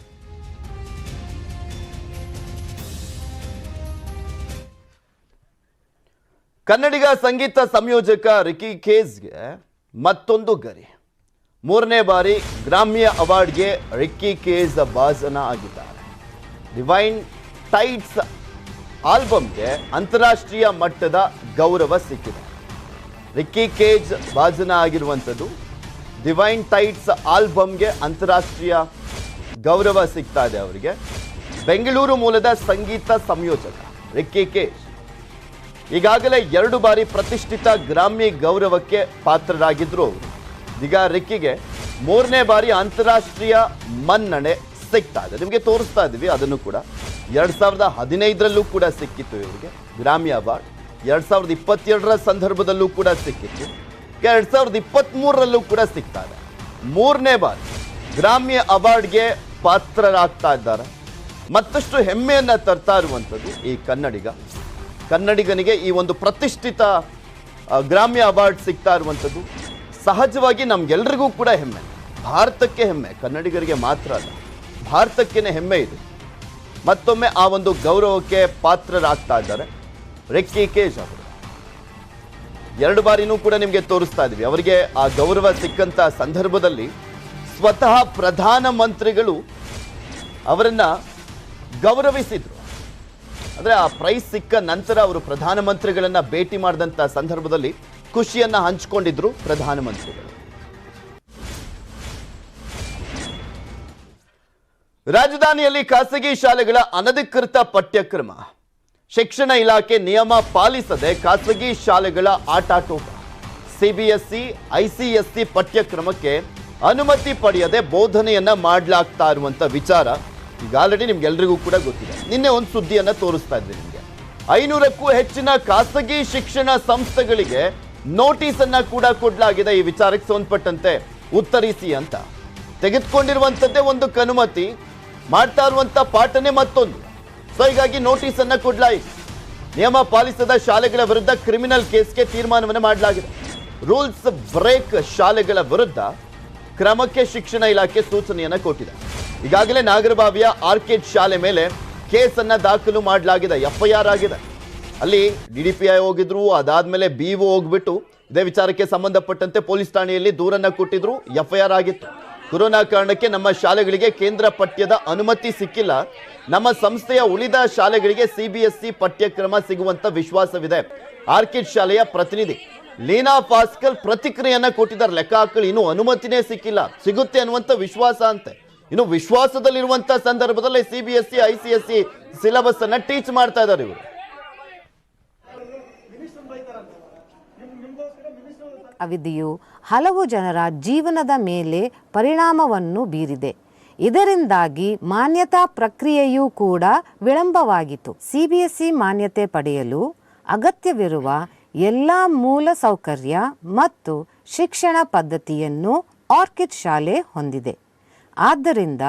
ಕನ್ನಡಿಗ ಸಂಗೀತ ಸಂಯೋಜಕ ರಿಕಿ ಕೇಜ್ಗೆ ಮತ್ತೊಂದು ಗರಿ. ಮೂರನೇ ಬಾರಿ ಗ್ರಾಮ್ಯ ಅವಾರ್ಡ್ಗೆ ರಿಕ್ಕಿ ಕೇಸ್ ಭಾಜನ ಆಗಿದ್ದಾರೆ. ಡಿವೈನ್ ಟೈಟ್ಸ್ ಆಲ್ಬಮ್ಗೆ ಅಂತಾರಾಷ್ಟ್ರೀಯ ಮಟ್ಟದ ಗೌರವ ಸಿಕ್ಕಿದೆ. ರಿಕ್ಕಿ ಕೇಜ್ ಭಾಜನ ಆಗಿರುವಂಥದ್ದು. ಡಿವೈನ್ ಟೈಟ್ಸ್ ಆಲ್ಬಮ್ಗೆ ಅಂತಾರಾಷ್ಟ್ರೀಯ ಗೌರವ ಸಿಗ್ತಾ ಇದೆ ಅವರಿಗೆ. ಬೆಂಗಳೂರು ಮೂಲದ ಸಂಗೀತ ಸಂಯೋಜಕ ರಿಕ್ಕಿ ಕೇಜ್ ಈಗಾಗಲೇ 2 ಬಾರಿ ಪ್ರತಿಷ್ಠಿತ ಗ್ರಾಮಿ ಗೌರವಕ್ಕೆ ಪಾತ್ರರಾಗಿದ್ರು ಅವರು. ಈಗ ರಿಕ್ಕಿಗೆ 3ನೇ ಬಾರಿ ಅಂತಾರಾಷ್ಟ್ರೀಯ ಮನ್ನಣೆ ಸಿಗ್ತಾ ಇದೆ. ನಿಮಗೆ ತೋರಿಸ್ತಾ ಇದ್ದೀವಿ ಅದನ್ನು ಕೂಡ. 2015ರಲ್ಲೂ ಕೂಡ ಸಿಕ್ಕಿತ್ತು ಇವರಿಗೆ ಗ್ರಾಮಿ ಅವಾರ್ಡ್. 2022ರ ಸಂದರ್ಭದಲ್ಲೂ ಕೂಡ ಸಿಕ್ಕಿತ್ತು. 2023ರಲ್ಲೂ ಕೂಡ ಸಿಗ್ತಾ ಇದೆ. 3ನೇ ಬಾರಿ ಗ್ರಾಮಿ ಅವಾರ್ಡ್ಗೆ ಪಾತ್ರರಾಗ್ತಾ ಇದ್ದಾರೆ. ಮತ್ತಷ್ಟು ಹೆಮ್ಮೆಯನ್ನ ತರ್ತಾ ಇರುವಂಥದ್ದು ಈ ಕನ್ನಡಿಗನಿಗೆ ಈ ಒಂದು ಪ್ರತಿಷ್ಠಿತ ಗ್ರಾಮಿ ಅವಾರ್ಡ್ ಸಿಗ್ತಾ ಇರುವಂಥದ್ದು ಸಹಜವಾಗಿ ನಮ್ಗೆಲ್ರಿಗೂ ಕೂಡ ಹೆಮ್ಮೆ. ಭಾರತಕ್ಕೆ ಹೆಮ್ಮೆ, ಕನ್ನಡಿಗರಿಗೆ ಮಾತ್ರ ಅಲ್ಲ, ಭಾರತಕ್ಕೇನೆ ಹೆಮ್ಮೆ ಇದೆ. ಮತ್ತೊಮ್ಮೆ ಆ ಒಂದು ಗೌರವಕ್ಕೆ ಪಾತ್ರರಾಗ್ತಾ ಇದ್ದಾರೆ ರಿಕ್ಕಿ ಕೇಜ್ ಅವರು. 2 ಬಾರಿನೂ ಕೂಡ ನಿಮಗೆ ತೋರಿಸ್ತಾ ಇದ್ವಿ. ಅವರಿಗೆ ಆ ಗೌರವ ಸಿಕ್ಕಂತ ಸಂದರ್ಭದಲ್ಲಿ ಸ್ವತಃ ಪ್ರಧಾನಮಂತ್ರಿಗಳು ಅವರನ್ನ ಗೌರವಿಸಿದ್ರು. ಅಂದ್ರೆ ಆ ಪ್ರೈಸ್ ಸಿಕ್ಕ ನಂತರ ಅವರು ಪ್ರಧಾನಮಂತ್ರಿಗಳನ್ನ ಭೇಟಿ ಮಾಡಿದಂತ ಸಂದರ್ಭದಲ್ಲಿ ಖುಷಿಯನ್ನ ಹಂಚಿಕೊಂಡಿದ್ರು ಪ್ರಧಾನಮಂತ್ರಿಗಳು. ರಾಜಧಾನಿಯಲ್ಲಿ ಖಾಸಗಿ ಶಾಲೆಗಳ ಅನಧಿಕೃತ ಪಠ್ಯಕ್ರಮ. ಶಿಕ್ಷಣ ಇಲಾಖೆ ನಿಯಮ ಪಾಲಿಸದೆ ಖಾಸಗಿ ಶಾಲೆಗಳ ಆಟಾಟೋಪ. ಸಿಬಿಎಸ್ಇ ಐಸಿಎಸ್ಸಿ ಪಠ್ಯಕ್ರಮಕ್ಕೆ ಅನುಮತಿ ಪಡೆಯದೆ ಬೋಧನೆಯನ್ನ ಮಾಡಲಾಗ್ತಾ ಇರುವಂತ ವಿಚಾರ ಈಗ ಆಲ್ರೆಡಿ ನಿಮ್ಗೆಲ್ರಿಗೂ ಕೂಡ ಗೊತ್ತಿದೆ. ನಿನ್ನೆ ಒಂದು ಸುದ್ದಿಯನ್ನ ತೋರಿಸ್ತಾ ಇದ್ವಿ ನಿಮಗೆ. 500ಕ್ಕೂ ಹೆಚ್ಚಿನ ಖಾಸಗಿ ಶಿಕ್ಷಣ ಸಂಸ್ಥೆಗಳಿಗೆ ನೋಟಿಸ್ ಅನ್ನ ಕೂಡ ಕೊಡಲಾಗಿದೆ. ಈ ವಿಚಾರಕ್ಕೆ ಸಂಬಂಧಪಟ್ಟಂತೆ ಉತ್ತರಿಸಿ ಅಂತ ತೆಗೆದುಕೊಂಡಿರುವಂತದ್ದೇ ಒಂದು ಅನುಮತಿ, ಮಾಡ್ತಾ ಇರುವಂತ ಪಾಠನೆ ಮತ್ತೊಂದು. ಸೊ ಹೀಗಾಗಿ ನೋಟಿಸ್ ಅನ್ನ ಕೊಡಲಾಯಿತು. ನಿಯಮ ಪಾಲಿಸದ ಶಾಲೆಗಳ ವಿರುದ್ಧ ಕ್ರಿಮಿನಲ್ ಕೇಸ್ಗೆ ತೀರ್ಮಾನವನ್ನು ಮಾಡಲಾಗಿದೆ. ರೂಲ್ಸ್ ಬ್ರೇಕ್ ಶಾಲೆಗಳ ವಿರುದ್ಧ ಕ್ರಮಕ್ಕೆ ಶಿಕ್ಷಣ ಇಲಾಖೆ ಸೂಚನೆಯನ್ನ ಕೊಟ್ಟಿದೆ. ಈಗಾಗಲೇ ನಾಗರಬಾವಿಯ ಆರ್ಕಿಡ್ ಶಾಲೆ ಮೇಲೆ ಕೇಸನ್ನ ದಾಖಲು ಮಾಡಲಾಗಿದೆ, FIR ಆಗಿದೆ. ಅಲ್ಲಿ DDPI ಹೋಗಿದ್ರು, ಅದಾದ್ಮೇಲೆ BO ಹೋಗ್ಬಿಟ್ಟು ಇದೇ ವಿಚಾರಕ್ಕೆ ಸಂಬಂಧಪಟ್ಟಂತೆ ಪೊಲೀಸ್ ಠಾಣೆಯಲ್ಲಿ ದೂರನ್ನ ಕೊಟ್ಟಿದ್ರು, FIR ಆಗಿತ್ತು. ಕೊರೋನಾ ಕಾರಣಕ್ಕೆ ನಮ್ಮ ಶಾಲೆಗಳಿಗೆ ಕೇಂದ್ರ ಪಠ್ಯದ ಅನುಮತಿ ಸಿಕ್ಕಿಲ್ಲ. ನಮ್ಮ ಸಂಸ್ಥೆಯ ಉಳಿದ ಶಾಲೆಗಳಿಗೆ CBSE ಪಠ್ಯಕ್ರಮ ಸಿಗುವಂತ ವಿಶ್ವಾಸವಿದೆ. ಆರ್ಕಿಡ್ ಶಾಲೆಯ ಪ್ರತಿನಿಧಿ ಲೀನಾ ಪಾಸ್ಕಲ್ ಪ್ರತಿಕ್ರಿಯೆಯನ್ನ ಕೊಟ್ಟಿದ್ದಾರೆ. ಲೆಕ್ಕ ಹಾಕಲಿ, ಇನ್ನು ಅನುಮತಿನೇ ಸಿಕ್ಕಿಲ್ಲ, ಸಿಗುತ್ತೆ ಅನ್ನುವಂತ ವಿಶ್ವಾಸ ಅಂತೆ. ಇನ್ನು ವಿಶ್ವಾಸದಲ್ಲಿರುವಂತ ಸಂದರ್ಭದಲ್ಲಿ CBSE ICSE ಸಿಲೆಬಸ್ ಅನ್ನ ಟೀಚ್ ಮಾಡ್ತಾ ಇದ್ದಾರೆ ಇವರು. ಅವಧಿಯು ಹಲವು ಜನರ ಜೀವನದ ಮೇಲೆ ಪರಿಣಾಮವನ್ನು ಬೀರಿದೆ. ಇದರಿಂದಾಗಿ ಮಾನ್ಯತಾ ಪ್ರಕ್ರಿಯೆಯೂ ಕೂಡ ವಿಳಂಬವಾಗಿತ್ತು. CBSE ಮಾನ್ಯತೆ ಪಡೆಯಲು ಅಗತ್ಯವಿರುವ ಎಲ್ಲ ಮೂಲ ಸೌಕರ್ಯ ಮತ್ತು ಶಿಕ್ಷಣ ಪದ್ಧತಿಯನ್ನು ಆರ್ಕಿಡ್ ಶಾಲೆ ಹೊಂದಿದೆ. ಆದ್ದರಿಂದ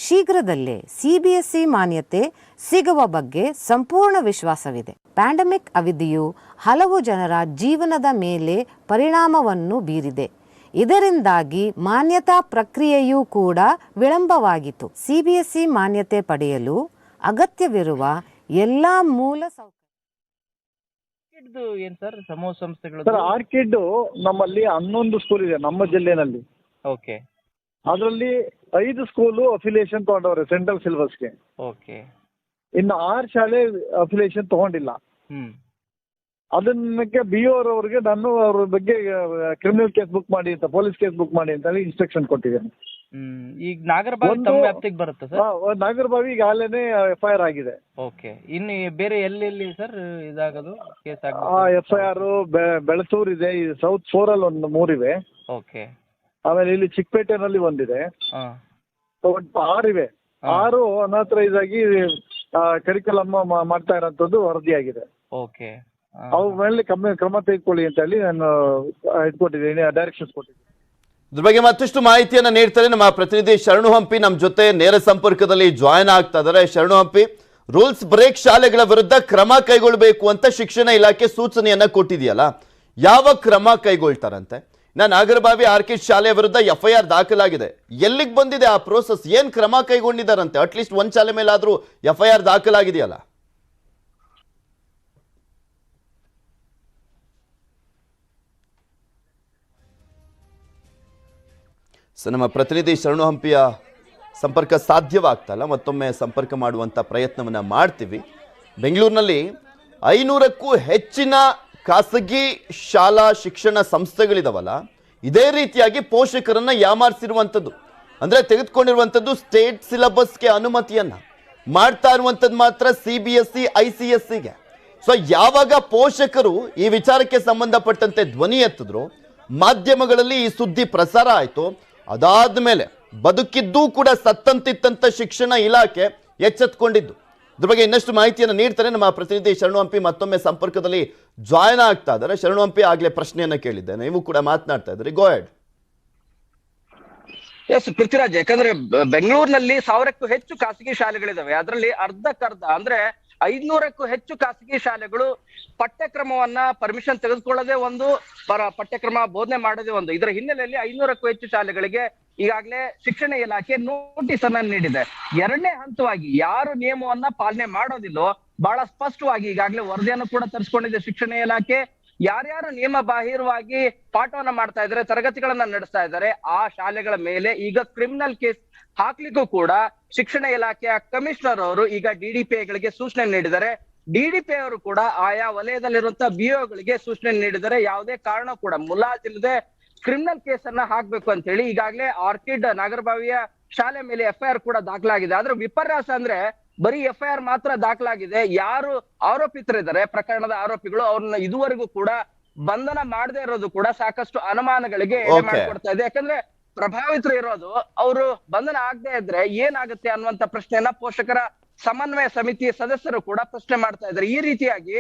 ಶೀಘ್ರದಲ್ಲೇ CBSE ಮಾನ್ಯತೆ ಸಿಗುವ ಬಗ್ಗೆ ಸಂಪೂರ್ಣ ವಿಶ್ವಾಸವಿದೆ. ಪ್ಯಾಂಡಮಿಕ್ ಅವಧಿಯು ಹಲವು ಜನರ ಜೀವನದ ಮೇಲೆ ಪರಿಣಾಮವನ್ನು ಬೀರಿದೆ. ಇದರಿಂದಾಗಿ ಮಾನ್ಯತಾ ಪ್ರಕ್ರಿಯೆಯೂ ಕೂಡ ವಿಳಂಬವಾಗಿತ್ತು. CBSE ಮಾನ್ಯತೆ ಪಡೆಯಲು ಅಗತ್ಯವಿರುವ ಎಲ್ಲ ಮೂಲ ಸೌಕರ್ಯ. ಏನ್ ಸರ್ ಸಮೂಹ ಸಂಸ್ಥೆಗಳು? ಸರ್ ಆರ್ಕಿಡ್ ನಮ್ಮಲ್ಲಿ 11 ಸ್ಕೂಲ್ ಇದೆ ನಮ್ಮ ಜಿಲ್ಲೆನಲ್ಲಿ. ಓಕೆ. ಅದರಲ್ಲಿ 5 ಸ್ಕೂಲು ಅಫಿಲಿಯೇಷನ್ ತಗೊಂಡವ್ರೆ ಸೆಂಟ್ರಲ್ ಸಿಲೆಬಸ್ಗೆ. ಓಕೆ. ಇನ್ನು 6 ಶಾಲೆ ಅಫಿಲಿಯೇಷನ್ ತಗೊಂಡಿಲ್ಲ. ಅದನ್ನಕ್ಕೆ BO ಅವರಿಗೆ ನಾನು ಅವ್ರ ಬಗ್ಗೆ ಕ್ರಿಮಿನಲ್ ಕೇಸ್ ಬುಕ್ ಮಾಡಿ ಅಂತ, ಪೊಲೀಸ್ ಕೇಸ್ ಬುಕ್ ಮಾಡಿ ಅಂತ ಹೇಳಿ ಇನ್ಸ್ಟ್ರಕ್ಷನ್ ಕೊಟ್ಟಿದ್ದೇನೆ. ಈಗ ನಾಗರಬಾವಿ ತಮ್ಮ ವ್ಯಾಪ್ತಿಗೆ ಬರುತ್ತೆ ಸರ್? ನಾಗರಬಾವಿ ಈಗ ಅಲ್ಲೇನೆ FIR ಆಗಿದೆ. ಓಕೆ. ಇನ್ನು ಬೇರೆ ಎಲ್ಲೆಲ್ಲಿ ಸರ್ ಇದಾಗೋದು ಕೇಸ್? FIR ಬೆಳಸೂರ್ ಇದೆ, ಸೌತ್ 4 ಅಲ್ಲಿ ಒಂದು 3 ಇವೆ. ಓಕೆ. ಆಮೇಲೆ ಇಲ್ಲಿ ಚಿಕ್ಕಪೇಟೆನಲ್ಲಿ ಒಂದಿದೆ. ಒಟ್ಟು 6 ಇವೆ. 6 ಅನಾಥರೈಸ್ ಆಗಿ ಕರಿಕುಲಮ್ ಮಾಡ್ತಾ ಇರೋಂಥದ್ದು ವರದಿಯಾಗಿದೆ. ಓಕೆ. ಅವ್ರ ಮೇಲೆ ಕ್ರಮ ತೆಗೆದುಕೊಳ್ಳಿ ಅಂತ ಹೇಳಿ ನಾನು ಇಟ್ಕೊಟ್ಟಿದ್ದೀನಿ, ಡೈರೆಕ್ಷನ್ಸ್ ಕೊಟ್ಟಿದ್ದೀನಿ. ಇದ್ರ ಬಗ್ಗೆ ಮತ್ತಷ್ಟು ಮಾಹಿತಿಯನ್ನ ನೀಡ್ತಾರೆ ನಮ್ಮ ಪ್ರತಿನಿಧಿ ಶರಣು ಹಂಪಿ. ನಮ್ಮ ಜೊತೆ ನೇರ ಸಂಪರ್ಕದಲ್ಲಿ ಜಾಯ್ನ್ ಆಗ್ತಾ ಇದ್ದಾರೆ. ಶರಣು ಹಂಪಿ, ರೂಲ್ಸ್ ಬ್ರೇಕ್ ಶಾಲೆಗಳ ವಿರುದ್ಧ ಕ್ರಮ ಕೈಗೊಳ್ಳಬೇಕು ಅಂತ ಶಿಕ್ಷಣ ಇಲಾಖೆ ಸೂಚನೆಯನ್ನ ಕೊಟ್ಟಿದೆಯಲ್ಲ, ಯಾವ ಕ್ರಮ ಕೈಗೊಳ್ತಾರಂತೆ? ನಾಗರಬಾವಿ ಆರ್ಕಿಡ್ ಶಾಲೆಯ ವಿರುದ್ಧ FIR ದಾಖಲಾಗಿದೆ. ಎಲ್ಲಿಗೆ ಬಂದಿದೆ ಆ ಪ್ರೋಸೆಸ್? ಏನ್ ಕ್ರಮ ಕೈಗೊಂಡಿದ್ದಾರಂತೆ? ಅಟ್ಲೀಸ್ಟ್ ಒಂದ್ ಶಾಲೆ ಮೇಲಾದ್ರೂ FIR ದಾಖಲಾಗಿದೆಯಲ್ಲ? ಸೊ ನಮ್ಮ ಪ್ರತಿನಿಧಿ ಶರಣು ಹಂಪಿಯ ಸಂಪರ್ಕ ಸಾಧ್ಯವಾಗ್ತಲ್ಲ, ಮತ್ತೊಮ್ಮೆ ಸಂಪರ್ಕ ಮಾಡುವಂಥ ಪ್ರಯತ್ನವನ್ನು ಮಾಡ್ತೀವಿ. ಬೆಂಗಳೂರಿನಲ್ಲಿ 500ಕ್ಕೂ ಹೆಚ್ಚಿನ ಖಾಸಗಿ ಶಾಲಾ ಶಿಕ್ಷಣ ಸಂಸ್ಥೆಗಳಿದಾವಲ್ಲ, ಇದೇ ರೀತಿಯಾಗಿ ಪೋಷಕರನ್ನ ಯಾಮಾರಿಸಿರುವಂಥದ್ದು. ಅಂದರೆ ತೆಗೆದುಕೊಂಡಿರುವಂಥದ್ದು ಸ್ಟೇಟ್ ಸಿಲೆಬಸ್ಗೆ ಅನುಮತಿಯನ್ನು ಮಾಡ್ತಾ ಇರುವಂಥದ್ದು ಮಾತ್ರ CBSE ICSEಗೆ. ಸೊ ಯಾವಾಗ ಪೋಷಕರು ಈ ವಿಚಾರಕ್ಕೆ ಸಂಬಂಧಪಟ್ಟಂತೆ ಧ್ವನಿ ಎತ್ತಿದ್ರು, ಮಾಧ್ಯಮಗಳಲ್ಲಿ ಈ ಸುದ್ದಿ ಪ್ರಸಾರ ಆಯಿತು, ಅದಾದ ಮೇಲೆ ಬದುಕಿದ್ದೂ ಕೂಡ ಸತ್ತಂತಿತ್ತಂತ ಶಿಕ್ಷಣ ಇಲಾಖೆ ಎಚ್ಚೆತ್ಕೊಂಡಿದ್ದು. ಇದ್ರ ಬಗ್ಗೆ ಇನ್ನಷ್ಟು ಮಾಹಿತಿಯನ್ನು ನೀಡ್ತಾರೆ ನಮ್ಮ ಪ್ರತಿನಿಧಿ ಶರಣು ಹಂಪಿ. ಮತ್ತೊಮ್ಮೆ ಸಂಪರ್ಕದಲ್ಲಿ ಜಾಯ್ನ್ ಆಗ್ತಾ ಇದ್ದಾರೆ. ಶರಣು ಹಂಪಿ, ಆಗಲೇ ಪ್ರಶ್ನೆಯನ್ನ ಕೇಳಿದ್ದೆ, ನೀವು ಕೂಡ ಮಾತನಾಡ್ತಾ ಇದ್ರಿ, ಗೋ ಹೆಡ್. ಎಸ್ ಪೃಥ್ವಿರಾಜ್, ಯಾಕಂದ್ರೆ ಬೆಂಗಳೂರಿನಲ್ಲಿ 1000ಕ್ಕೂ ಹೆಚ್ಚು ಖಾಸಗಿ ಶಾಲೆಗಳಿದಾವೆ. ಅದರಲ್ಲಿ ಅರ್ಧಕ್ಕರ್ಧ ಅಂದ್ರೆ 500ಕ್ಕೂ ಹೆಚ್ಚು ಖಾಸಗಿ ಶಾಲೆಗಳು ಪಠ್ಯಕ್ರಮವನ್ನ ಪರ್ಮಿಷನ್ ತೆಗೆದುಕೊಳ್ಳದೆ ಒಂದು, ಪಠ್ಯಕ್ರಮ ಬೋಧನೆ ಮಾಡದೆ ಒಂದು. ಇದರ ಹಿನ್ನೆಲೆಯಲ್ಲಿ 500ಕ್ಕೂ ಹೆಚ್ಚು ಶಾಲೆಗಳಿಗೆ ಈಗಾಗಲೇ ಶಿಕ್ಷಣ ಇಲಾಖೆ ನೋಟಿಸ್ ಅನ್ನ ನೀಡಿದೆ. ಎರಡನೇ ಹಂತವಾಗಿ ಯಾರು ನಿಯಮವನ್ನ ಪಾಲನೆ ಮಾಡೋದಿಲ್ಲೋ ಬಹಳ ಸ್ಪಷ್ಟವಾಗಿ ಈಗಾಗಲೇ ವರದಿಯನ್ನು ಕೂಡ ತರಿಸ್ಕೊಂಡಿದೆ ಶಿಕ್ಷಣ ಇಲಾಖೆ. ಯಾರ್ಯಾರು ನಿಯಮ ಬಾಹಿರವಾಗಿ ಪಾಠವನ್ನ ಮಾಡ್ತಾ ಇದ್ದಾರೆ, ತರಗತಿಗಳನ್ನ ನಡೆಸ್ತಾ ಇದ್ದಾರೆ, ಆ ಶಾಲೆಗಳ ಮೇಲೆ ಈಗ ಕ್ರಿಮಿನಲ್ ಕೇಸ್ ಹಾಕ್ಲಿಕ್ಕೂ ಕೂಡ ಶಿಕ್ಷಣ ಇಲಾಖೆಯ ಕಮಿಷನರ್ ಅವರು ಈಗ DDPIಗಳಿಗೆ ಸೂಚನೆ ನೀಡಿದ್ದಾರೆ. DDPI ಅವರು ಕೂಡ ಆಯಾ ವಲಯದಲ್ಲಿರುವಂತಹ BO ಸೂಚನೆ ನೀಡಿದ್ದಾರೆ. ಯಾವುದೇ ಕಾರಣ ಕೂಡ ಮುಲಾಜಿಲ್ಲದೆ ಕ್ರಿಮಿನಲ್ ಕೇಸ್ ಅನ್ನ ಹಾಕ್ಬೇಕು ಅಂತ ಹೇಳಿ ಈಗಾಗಲೇ ಆರ್ಕಿಡ್ ನಾಗರಬಾವಿಯ ಶಾಲೆ ಮೇಲೆ FIR ಕೂಡ ದಾಖಲಾಗಿದೆ. ಆದ್ರೆ ವಿಪರ್ಯಾಸ ಅಂದ್ರೆ ಬರೀ FIR ಮಾತ್ರ ದಾಖಲಾಗಿದೆ. ಯಾರು ಆರೋಪಿತರಿದ್ದಾರೆ, ಪ್ರಕರಣದ ಆರೋಪಿಗಳು, ಅವ್ರನ್ನ ಇದುವರೆಗೂ ಕೂಡ ಬಂಧನ ಮಾಡದೇ ಇರೋದು ಕೂಡ ಸಾಕಷ್ಟು ಅನುಮಾನಗಳಿಗೆ ಎಡೆ ಮಾಡಿಕೊಡ್ತಾ ಇದೆ. ಯಾಕಂದ್ರೆ ಪ್ರಭಾವಿತರು ಇರೋದು, ಅವರು ಬಂಧನ ಆಗದೆ ಇದ್ರೆ ಏನಾಗುತ್ತೆ ಅನ್ನುವಂತ ಪ್ರಶ್ನೆಯನ್ನ ಪೋಷಕರ ಸಮನ್ವಯ ಸಮಿತಿಯ ಸದಸ್ಯರು ಕೂಡ ಪ್ರಶ್ನೆ ಮಾಡ್ತಾ ಇದ್ದಾರೆ. ಈ ರೀತಿಯಾಗಿ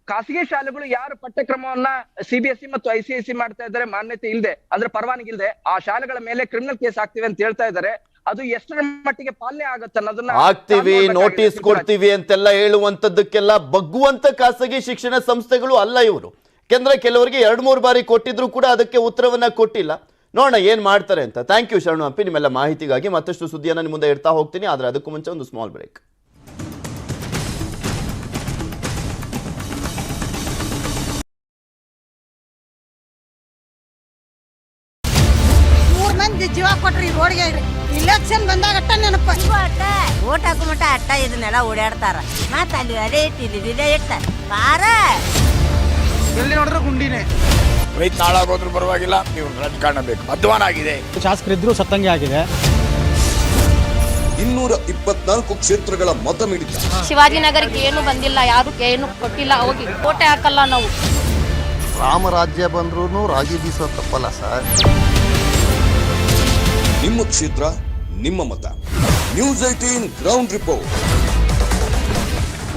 ಖಾಸಗಿ ಶಾಲೆಗಳು ಯಾರು ಪಠ್ಯಕ್ರಮವನ್ನ CBSE ಮತ್ತು ICSE ಮಾಡ್ತಾ ಇದ್ದಾರೆ ಮಾನ್ಯತೆ ಇಲ್ಲದೆ, ಅಂದ್ರೆ ಪರವಾನಗಿ ಇಲ್ಲದೆ, ಆ ಶಾಲೆಗಳ ಮೇಲೆ ಕ್ರಿಮಿನಲ್ ಕೇಸ್ ಹಾಕ್ತಿವಿ ಅಂತ ಹೇಳ್ತಾ ಇದ್ದಾರೆ. ಅದು ಎಷ್ಟರ ಮಟ್ಟಿಗೆ ಪಾಲನೆ ಆಗುತ್ತೆ ಅನ್ನೋದನ್ನ ಆಗ್ತೀವಿ, ನೋಟಿಸ್ ಕೊಡ್ತೀವಿ ಅಂತೆಲ್ಲ ಹೇಳುವಂತದ್ದಕ್ಕೆಲ್ಲ ಬಗ್ಗುವಂತ ಖಾಸಗಿ ಶಿಕ್ಷಣ ಸಂಸ್ಥೆಗಳು ಅಲ್ಲ ಇವರು. ಯಾಕೆಂದ್ರೆ ಕೆಲವರಿಗೆ 2-3 ಬಾರಿ ಕೊಟ್ಟಿದ್ರು ಕೂಡ ಅದಕ್ಕೆ ಉತ್ತರವನ್ನ ಕೊಟ್ಟಿಲ್ಲ. ನೋಡೋಣ ಏನ್ ಮಾಡ್ತಾರೆ ಅಂತ. ಥ್ಯಾಂಕ್ ಯು ಶರಣು ಹಂಪಿ, ನಿಮ್ಮೆಲ್ಲ ಮಾಹಿತಿಗಾಗಿ. ಮತ್ತಷ್ಟು ಸುದ್ದಿಯನ್ನು ನಿಮ್ಮ ಮುಂದೆ ಇಡ್ತಾ ಹೋಗ್ತೀನಿ, ಆದ್ರೆ ಅದಕ್ಕೂ ಮುಂಚೆ ಒಂದು ಸ್ಮಾಲ್ ಬ್ರೇಕ್. ಜೀವ ಕೊಟ್ರಿ ರೋಡ್ಗೆ ಇಲೆಕ್ಷನ್ ಬಂದಾಗ ನೆನಪ ಓಟ್ ಹಾಕೋ ಮಟ್ಟ ಅಟ್ಟ ಇದನ್ನೆಲ್ಲ ಓಡಾಡ್ತಾರ. ಮತ್ತ ಅಲ್ಲಿ ಅದೇ ಇಟ್ಟಿಲ್ಲ ಇಡ್ತಾರ ಕಾರ ಎಲ್ಲಿ ನೋಡಿದ್ರೆ ಗುಂಡಿನೇ. ರೈತ ನಾಳಾಗೋದ್ರೂ ಪರವಾಗಿಲ್ಲ, ನೀವು ರಾಜಕಾರಣ ಬೇಕು, ಅಧ್ವಾನ ಆಗಿದೆ. ಶಾಸಕರಿದ್ರು ಸತ್ತಂಗೆ ಆಗಿದೆ. 224 ಕ್ಷೇತ್ರಗಳ ಮತ ಮಿಡಿತ. ಶಿವಾಜಿನಗರಕ್ಕೆ ಏನು ಬಂದಿಲ್ಲ, ಯಾರು ಏನು ಕೊಟ್ಟಿಲ್ಲ, ಹೋಗಿ ಕೋಟೆ ಹಾಕಲ್ಲ ನಾವು. ರಾಮರಾಜ್ಯ ಬಂದ್ರೂ ರಾಗಿ ಬೀಸೋ ತಪ್ಪಲ್ಲ ಸರ್. ನಿಮ್ಮ ಕ್ಷೇತ್ರ ನಿಮ್ಮ ಮತ. News 18 ground report.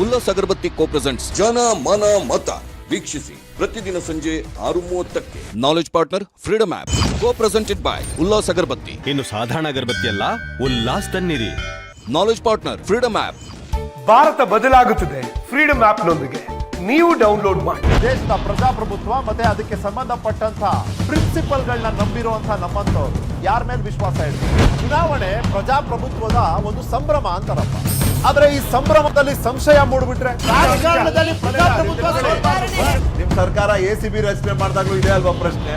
Ullas Agarbatti co presents ಜನ ಮನ ಮತ. ವೀಕ್ಷಿಸಿ ಪ್ರತಿದಿನ ಸಂಜೆ 6:30ಕ್ಕೆ. Knowledge partner freedom app. Co presented by Ullas ಅಗರಬತ್ತಿ. ಇನ್ನು ಸಾಧಾರಣ ಅಗರಬತ್ತಿ ಅಲ್ಲ, ಉಲ್ಲಾಸ್ ತನ್ನಿರಿ. Knowledge partner freedom app. ಭಾರತ ಬದಲಾಗುತ್ತದೆ ಫ್ರೀಡಮ್ ಆಪ್ ನೊಂದಿಗೆ. ನೀವು ಡೌನ್ಲೋಡ್ ಮಾಡಿ. ದೇಶದ ಪ್ರಜಾಪ್ರಭುತ್ವ ಮತ್ತೆ ಅದಕ್ಕೆ ಸಂಬಂಧಪಟ್ಟಂತ ಪ್ರಿನ್ಸಿಪಲ್ಗಳನ್ನ ನಂಬಿರುವಂತಹ ನಮ್ಮಂತವ್ರು ಯಾರ ಮೇಲೆ ವಿಶ್ವಾಸ ಇಡ್ತೀವಿ? ಚುನಾವಣೆ ಪ್ರಜಾಪ್ರಭುತ್ವದ ಒಂದು ಸಂಭ್ರಮ ಅಂತಾರಪ್ಪ. ಆದ್ರೆ ಈ ಸಂಭ್ರಮದಲ್ಲಿ ಸಂಶಯ ಮೂಡ್ಬಿಟ್ರೆ ರಾಜಕಾರಣದಲ್ಲಿ ನಿಮ್ ಸರ್ಕಾರ ACB ರಚನೆ ಮಾಡಿದಾಗ್ಲೂ ಇದೆ ಅಲ್ವಾ ಪ್ರಶ್ನೆ?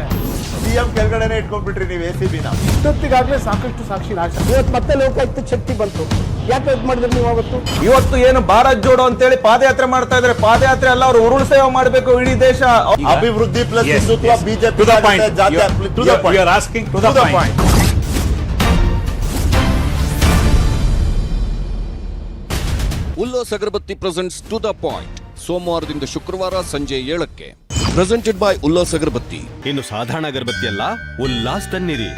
CM ಕೆಳಗಡೆನೆ ಇಟ್ಕೊಂಡ್ಬಿಟ್ರಿ ನೀವು ACB-ನ. ಇಷ್ಟೊತ್ತಿಗಾಗಲೇ ಸಾಕಷ್ಟು ಸಾಕ್ಷಿ ನಾಶ. ಇವತ್ತು ಮತ್ತೆ ಲೋಕಾಯುಕ್ತ ಶಕ್ತಿ ಬಂತು. ಯಾಕೆ ಇದು ಮಾಡಿದ್ರಿ ನೀವು ಅವತ್ತು? ಇವತ್ತು ಏನು ಭಾರತ್ ಜೋಡೋ ಅಂತೇಳಿ ಪಾದಯಾತ್ರೆ ಮಾಡ್ತಾ ಇದ್ದಾರೆ. ಪಾದಯಾತ್ರೆ ಅಲ್ಲ, ಅವರು ಉರುಳು ಸೇವೆ ಮಾಡಬೇಕು ಇಡೀ ದೇಶ. ಅಭಿವೃದ್ಧಿ plus Hindutva BJP. Ullas agarbatti presents to the point. ಸೋಮವಾರದಿಂದ ಶುಕ್ರವಾರ ಸಂಜೆ 7ಕ್ಕೆ. ಪ್ರೆಸೆಂಟೆಡ್ ಬೈ ಉಲ್ಲಾಸ್ ಅಗರಬತ್ತಿ. ಇನ್ನು ಸಾಧಾರಣ ಅಗರಬತ್ತಿ ಅಲ್ಲ, ಉಲ್ಲಾಸ್ ತನ್ನಿರಿ.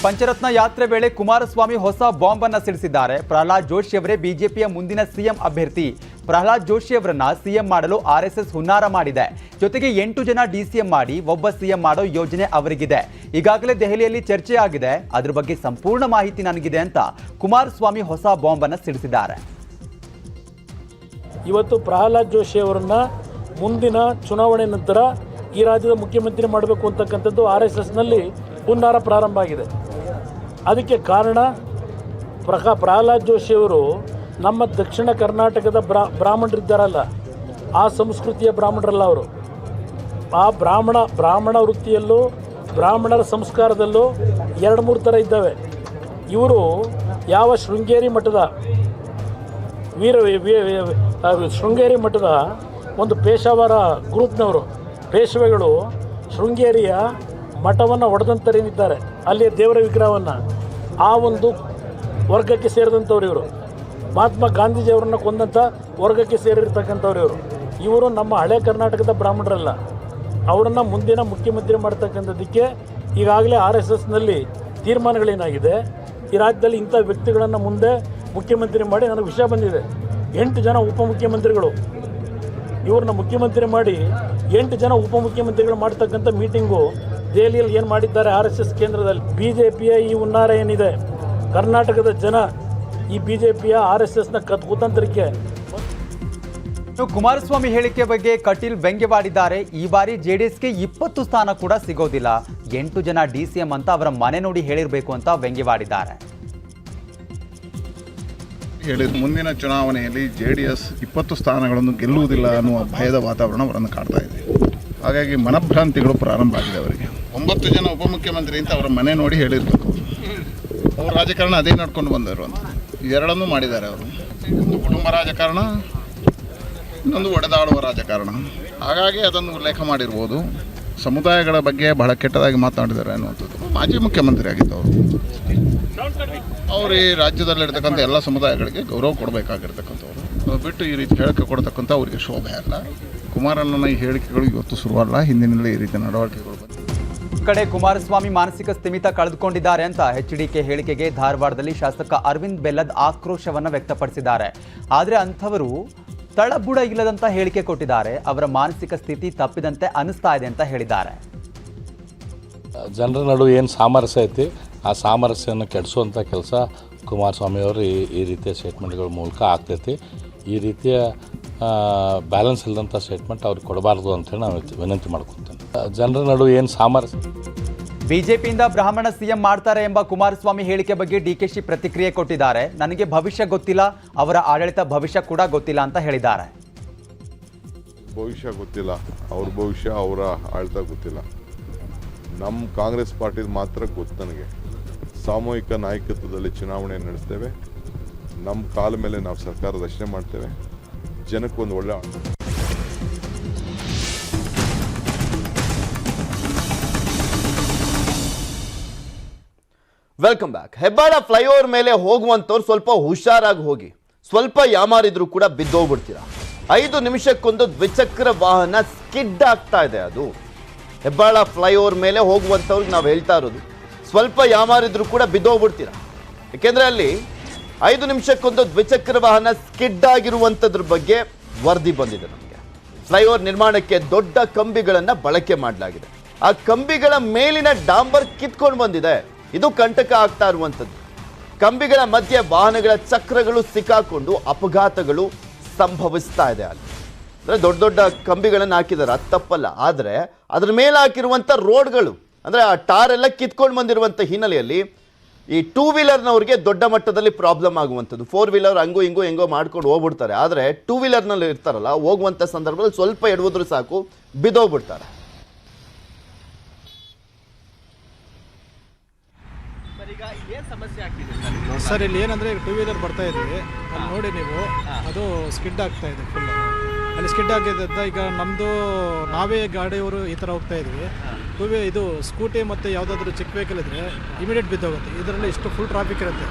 ಪಂಚರತ್ನ ಯಾತ್ರೆ ವೇಳೆ ಕುಮಾರಸ್ವಾಮಿ ಹೊಸ ಬಾಂಬ್ ಅನ್ನ ಸಿಡಿಸಿದ್ದಾರೆ. ಪ್ರಹ್ಲಾದ್ ಜೋಶಿ ಅವರೇ ಬಿಜೆಪಿಯ ಮುಂದಿನ CM ಅಭ್ಯರ್ಥಿ. ಪ್ರಹ್ಲಾದ್ ಜೋಶಿ ಅವರನ್ನ CM ಮಾಡಲು RSS ಹುನ್ನಾರ ಮಾಡಿದೆ. ಜೊತೆಗೆ 8 ಜನ DCM ಮಾಡಿ ಒಬ್ಬ CM ಮಾಡೋ ಯೋಜನೆ ಅವರಿಗಿದೆ. ಈಗಾಗಲೇ ದೆಹಲಿಯಲ್ಲಿ ಚರ್ಚೆ ಆಗಿದೆ. ಅದ್ರ ಬಗ್ಗೆ ಸಂಪೂರ್ಣ ಮಾಹಿತಿ ನನಗಿದೆ ಅಂತ ಕುಮಾರಸ್ವಾಮಿ ಹೊಸ ಬಾಂಬ್ ಅನ್ನ ಸಿಡಿಸಿದ್ದಾರೆ. ಇವತ್ತು ಪ್ರಹ್ಲಾದ್ ಜೋಶಿ ಅವರನ್ನ ಮುಂದಿನ ಚುನಾವಣೆ ನಂತರ ಈ ರಾಜ್ಯದ ಮುಖ್ಯಮಂತ್ರಿ ಮಾಡಬೇಕು ಅಂತಕ್ಕಂಥದ್ದು RSSನಲ್ಲಿ ಹುನ್ನಾರ ಪ್ರಾರಂಭ ಆಗಿದೆ. ಅದಕ್ಕೆ ಕಾರಣ ಪ್ರಹ್ಲಾದ್ ಜೋಶಿಯವರು ನಮ್ಮ ದಕ್ಷಿಣ ಕರ್ನಾಟಕದ ಬ್ರಾಹ್ಮಣರಿದ್ದಾರಲ್ಲ, ಆ ಸಂಸ್ಕೃತಿಯ ಬ್ರಾಹ್ಮಣರಲ್ಲ ಅವರು. ಆ ಬ್ರಾಹ್ಮಣ ವೃತ್ತಿಯಲ್ಲೂ ಬ್ರಾಹ್ಮಣರ ಸಂಸ್ಕಾರದಲ್ಲೂ 2-3 ಥರ ಇದ್ದಾವೆ. ಇವರು ಯಾವ ಶೃಂಗೇರಿ ಮಠದ ಶೃಂಗೇರಿ ಮಠದ ಒಂದು ಪೇಶಾವರ ಗ್ರೂಪ್ನವರು, ಪೇಶವೆಗಳು ಶೃಂಗೇರಿಯ ಮಠವನ್ನು ಒಡೆದಂತರೇನಿದ್ದಾರೆ, ಅಲ್ಲಿಯ ದೇವರ ವಿಗ್ರಹವನ್ನು, ಆ ಒಂದು ವರ್ಗಕ್ಕೆ ಸೇರಿದಂಥವ್ರು ಇವರು. ಮಹಾತ್ಮ ಗಾಂಧೀಜಿಯವರನ್ನ ಕೊಂದಂಥ ವರ್ಗಕ್ಕೆ ಸೇರಿರ್ತಕ್ಕಂಥವ್ರು ಇವರು. ಇವರು ನಮ್ಮ ಹಳೆ ಕರ್ನಾಟಕದ ಬ್ರಾಹ್ಮಣರಲ್ಲ. ಅವರನ್ನು ಮುಂದಿನ ಮುಖ್ಯಮಂತ್ರಿ ಮಾಡ್ತಕ್ಕಂಥದ್ದಕ್ಕೆ ಈಗಾಗಲೇ RSSನಲ್ಲಿ ತೀರ್ಮಾನಗಳೇನಾಗಿದೆ, ಈ ರಾಜ್ಯದಲ್ಲಿ ಇಂಥ ವ್ಯಕ್ತಿಗಳನ್ನು ಮುಂದೆ ಮುಖ್ಯಮಂತ್ರಿ ಮಾಡಿ, ನನಗೆ ವಿಷಯ ಬಂದಿದೆ, 8 ಜನ ಉಪಮುಖ್ಯಮಂತ್ರಿಗಳು, ಇವ್ರನ್ನ ಮುಖ್ಯಮಂತ್ರಿ ಮಾಡಿ 8 ಜನ ಉಪಮುಖ್ಯಮಂತ್ರಿಗಳು ಮಾಡ್ತಕ್ಕಂಥ ಮೀಟಿಂಗು ದೆಹಲಿಯಲ್ಲಿ ಏನು ಮಾಡಿದ್ದಾರೆ RSS ಕೇಂದ್ರದಲ್ಲಿ. BJPಯ ಈ ಹುನ್ನಾರ ಏನಿದೆ, ಕರ್ನಾಟಕದ ಜನ ಈ BJPಯ RSSನ ಕುತಂತ್ರಕ್ಕೆ. ಕುಮಾರಸ್ವಾಮಿ ಹೇಳಿಕೆ ಬಗ್ಗೆ ಕಟೀಲ್ ವ್ಯಂಗ್ಯವಾಡಿದ್ದಾರೆ. ಈ ಬಾರಿ JDSಗೆ 20 ಸ್ಥಾನ ಕೂಡ ಸಿಗೋದಿಲ್ಲ, 8 ಜನ DCM ಅಂತ ಅವರ ಮನೆ ನೋಡಿ ಹೇಳಿರಬೇಕು ಅಂತ ವ್ಯಂಗ್ಯವಾಡಿದ್ದಾರೆ. ಮುಂದಿನ ಚುನಾವಣೆಯಲ್ಲಿ JDS 20 ಸ್ಥಾನಗಳನ್ನು ಗೆಲ್ಲುವುದಿಲ್ಲ ಅನ್ನುವ ಭಯದ ವಾತಾವರಣ ಅವರನ್ನು ಕಾಡ್ತಾ ಇದೆ. ಹಾಗಾಗಿ ಮನಭ್ರಾಂತಿಗಳು ಪ್ರಾರಂಭ ಆಗಿದೆ ಅವರಿಗೆ. 9 ಜನ ಉಪಮುಖ್ಯಮಂತ್ರಿ ಅಂತ ಅವರ ಮನೆ ನೋಡಿ ಹೇಳಿರಬೇಕು. ಅವ್ರ ರಾಜಕಾರಣ ಅದೇ ನಡ್ಕೊಂಡು ಬಂದವರು ಅಂತ ಎರಡನ್ನೂ ಮಾಡಿದ್ದಾರೆ ಅವರು. ಒಂದು ಕುಟುಂಬ ರಾಜಕಾರಣ, ಇನ್ನೊಂದು ಒಡೆದಾಡುವ ರಾಜಕಾರಣ. ಹಾಗಾಗಿ ಅದನ್ನು ಉಲ್ಲೇಖ ಮಾಡಿರ್ಬೋದು. ಸಮುದಾಯಗಳ ಬಗ್ಗೆ ಬಹಳ ಕೆಟ್ಟದಾಗಿ ಮಾತನಾಡಿದ್ದಾರೆ ಅನ್ನುವಂಥದ್ದು. ಮಾಜಿ ಮುಖ್ಯಮಂತ್ರಿ ಆಗಿದ್ದವರು, ಅವರು ಈ ರಾಜ್ಯದಲ್ಲಿರ್ತಕ್ಕಂಥ ಎಲ್ಲ ಸಮುದಾಯಗಳಿಗೆ ಗೌರವ ಕೊಡಬೇಕಾಗಿರ್ತಕ್ಕಂಥವ್ರು. ಬಿಟ್ಟು ಈ ರೀತಿ ಹೇಳಿಕೆ ಕೊಡ್ತಕ್ಕಂಥ ಅವರಿಗೆ ಶೋಭೆ ಅಲ್ಲ. ಕುಮಾರಣ್ಣನ ಈ ಹೇಳಿಕೆಗಳು ಇವತ್ತು ಶುರುವಲ್ಲ, ಹಿಂದಿನಲ್ಲೇ ಈ ರೀತಿ ನಡವಳಿಕೆಗಳು ಬಂದಿವೆ. ಕಡೆ ಕುಮಾರಸ್ವಾಮಿ ಮಾನಸಿಕ ಸ್ಥಿಮಿತ ಕಳೆದುಕೊಂಡಿದ್ದಾರೆ ಅಂತ HDK ಹೇಳಿಕೆಗೆ ಧಾರವಾಡದಲ್ಲಿ ಶಾಸಕ ಅರವಿಂದ್ ಬೆಲ್ಲದ್ ಆಕ್ರೋಶವನ್ನು ವ್ಯಕ್ತಪಡಿಸಿದ್ದಾರೆ. ಆದರೆ ಅಂಥವರು ತಳಬುಡ ಇಲ್ಲದಂತ ಹೇಳಿಕೆ ಕೊಟ್ಟಿದ್ದಾರೆ. ಅವರ ಮಾನಸಿಕ ಸ್ಥಿತಿ ತಪ್ಪಿದಂತೆ ಅನಿಸ್ತಾ ಇದೆ ಅಂತ ಹೇಳಿದ್ದಾರೆ. ಜನರ ನಡುವೆ ಏನು ಸಾಮರಸ್ಯ ಐತಿ, ಆ ಸಾಮರಸ್ಯವನ್ನು ಕೆಡಿಸುವಂಥ ಕೆಲಸ ಕುಮಾರಸ್ವಾಮಿ ಅವರು ಈ ರೀತಿಯ ಸ್ಟೇಟ್ಮೆಂಟ್ಗಳ ಮೂಲಕ ಆಗ್ತೈತಿ. ಈ ರೀತಿಯ ಬ್ಯಾಲೆನ್ಸ್ ಇಲ್ಲದಂಥ ಸ್ಟೇಟ್ಮೆಂಟ್ ಅವ್ರಿಗೆ ಕೊಡಬಾರ್ದು ಅಂತೇಳಿ ನಾನು ವಿನಂತಿ ಮಾಡ್ಕೊತೇನೆ. ಜನರ ನಡುವೆ ಏನು ಸಾಮರಸ್ಯ. ಬಿಜೆಪಿಯಿಂದ ಬ್ರಾಹ್ಮಣ CM ಮಾಡ್ತಾರೆ ಎಂಬ ಕುಮಾರಸ್ವಾಮಿ ಹೇಳಿಕೆ ಬಗ್ಗೆ DKಶಿ ಪ್ರತಿಕ್ರಿಯೆ ಕೊಟ್ಟಿದ್ದಾರೆ. ನನಗೆ ಭವಿಷ್ಯ ಗೊತ್ತಿಲ್ಲ, ಅವರ ಆಡಳಿತ ಭವಿಷ್ಯ ಕೂಡ ಗೊತ್ತಿಲ್ಲ ಅಂತ ಹೇಳಿದ್ದಾರೆ. ಭವಿಷ್ಯ ಗೊತ್ತಿಲ್ಲ, ಅವ್ರ ಭವಿಷ್ಯ, ಅವರ ಆಡಳಿತ ಗೊತ್ತಿಲ್ಲ. ನಮ್ಮ ಕಾಂಗ್ರೆಸ್ ಪಾರ್ಟಿದು ಮಾತ್ರ ಗೊತ್ತು ನನಗೆ. ಸಾಮೂಹಿಕ ನಾಯಕತ್ವದಲ್ಲಿ ಚುನಾವಣೆ ನಡೆಸ್ತೇವೆ, ನಮ್ಮ ಕಾಲ ಮೇಲೆ ನಾವು ಸರ್ಕಾರ ರಚನೆ ಮಾಡ್ತೇವೆ, ಜನಕ್ಕೊಂದು ಒಳ್ಳೆ. Welcome back. ಹೆಬ್ಬಾಳ ಫ್ಲೈಓವರ್ ಮೇಲೆ ಹೋಗುವಂಥವ್ರು ಸ್ವಲ್ಪ ಹುಷಾರಾಗಿ ಹೋಗಿ. ಸ್ವಲ್ಪ ಯಾಮಾರಿದ್ರು ಕೂಡ ಬಿದ್ದೋಗ್ಬಿಡ್ತೀರಾ. 5 ನಿಮಿಷಕ್ಕೊಂದು ದ್ವಿಚಕ್ರ ವಾಹನ ಸ್ಕಿಡ್ ಆಗ್ತಾ ಇದೆ. ಅದು ಹೆಬ್ಬಾಳ ಫ್ಲೈಓವರ್ ಮೇಲೆ ಹೋಗುವಂಥವ್ರಿಗೆ ನಾವು ಹೇಳ್ತಾ ಇರೋದು, ಸ್ವಲ್ಪ ಯಾಮಾರಿದ್ರು ಕೂಡ ಬಿದ್ದೋಗ್ಬಿಡ್ತೀರಾ. ಯಾಕೆಂದ್ರೆ ಅಲ್ಲಿ 5 ನಿಮಿಷಕ್ಕೊಂದು ದ್ವಿಚಕ್ರ ವಾಹನ ಸ್ಕಿಡ್ ಆಗಿರುವಂಥದ್ರ ಬಗ್ಗೆ ವರದಿ ಬಂದಿದೆ ನಮಗೆ. ಫ್ಲೈಓವರ್ ನಿರ್ಮಾಣಕ್ಕೆ ದೊಡ್ಡ ಕಂಬಿಗಳನ್ನು ಬಳಕೆ ಮಾಡಲಾಗಿದೆ. ಆ ಕಂಬಿಗಳ ಮೇಲಿನ ಡಾಂಬರ್ ಕಿತ್ಕೊಂಡು ಬಂದಿದೆ. ಇದು ಕಂಟಕ ಆಗ್ತಾ ಇರುವಂಥದ್ದು. ಕಂಬಿಗಳ ಮಧ್ಯೆ ವಾಹನಗಳ ಚಕ್ರಗಳು ಸಿಕ್ಕಾಕೊಂಡು ಅಪಘಾತಗಳು ಸಂಭವಿಸ್ತಾ ಇದೆ. ಅಲ್ಲಿ ಅಂದರೆ ದೊಡ್ಡ ದೊಡ್ಡ ಕಂಬಿಗಳನ್ನು ಹಾಕಿದ್ದಾರೆ, ಅದು ತಪ್ಪಲ್ಲ. ಆದರೆ ಅದ್ರ ಮೇಲೆ ಹಾಕಿರುವಂಥ ರೋಡ್ಗಳು, ಅಂದರೆ ಆ ಟಾರ್ ಎಲ್ಲ ಕಿತ್ಕೊಂಡು ಬಂದಿರುವಂಥ ಹಿನ್ನೆಲೆಯಲ್ಲಿ ಈ 2 ವೀಲರ್ನವ್ರಿಗೆ ದೊಡ್ಡ ಮಟ್ಟದಲ್ಲಿ ಪ್ರಾಬ್ಲಮ್ ಆಗುವಂಥದ್ದು. 4 ವೀಲರ್ ಹಂಗೂ ಹಿಂಗೂ ಹೆಂಗೋ ಮಾಡ್ಕೊಂಡು ಹೋಗ್ಬಿಡ್ತಾರೆ. ಆದರೆ 2 ವೀಲರ್ನಲ್ಲಿ ಇರ್ತಾರಲ್ಲ, ಹೋಗುವಂಥ ಸಂದರ್ಭದಲ್ಲಿ ಸ್ವಲ್ಪ ಎಡವಿದ್ರು ಸಾಕು ಬಿದ್ದೋಗ್ಬಿಡ್ತಾರೆ. ಸರ್ ಇಲ್ಲಿ ಏನಂದ್ರೆ 2 ವೀಲರ್ ಬರ್ತಾ ಇದ್ವಿ, ಅಲ್ಲಿ ನೋಡಿ ನೀವು, ಅದು ಸ್ಕಿಡ್ ಆಗ್ತಾ ಇದೆ ಫುಲ್. ಅಲ್ಲಿ ಸ್ಕಿಡ್ ಆಗಿದೆ. ಈಗ ನಮ್ಮದು ನಾವೇ ಗಾಡಿಯವರು ಈ ಥರ ಹೋಗ್ತಾ ಇದ್ವಿ. ಇದು ಸ್ಕೂಟಿ ಮತ್ತು ಯಾವುದಾದ್ರೂ ಚಿಕ್ಕ ವೆಹಿಕಲ್ ಇದ್ದರೆ ಇಮಿಡಿಯೇಟ್ ಬಿದ್ದೋಗುತ್ತೆ. ಇದರಲ್ಲಿ ಇಷ್ಟು ಫುಲ್ ಟ್ರಾಫಿಕ್ ಇರುತ್ತೆ,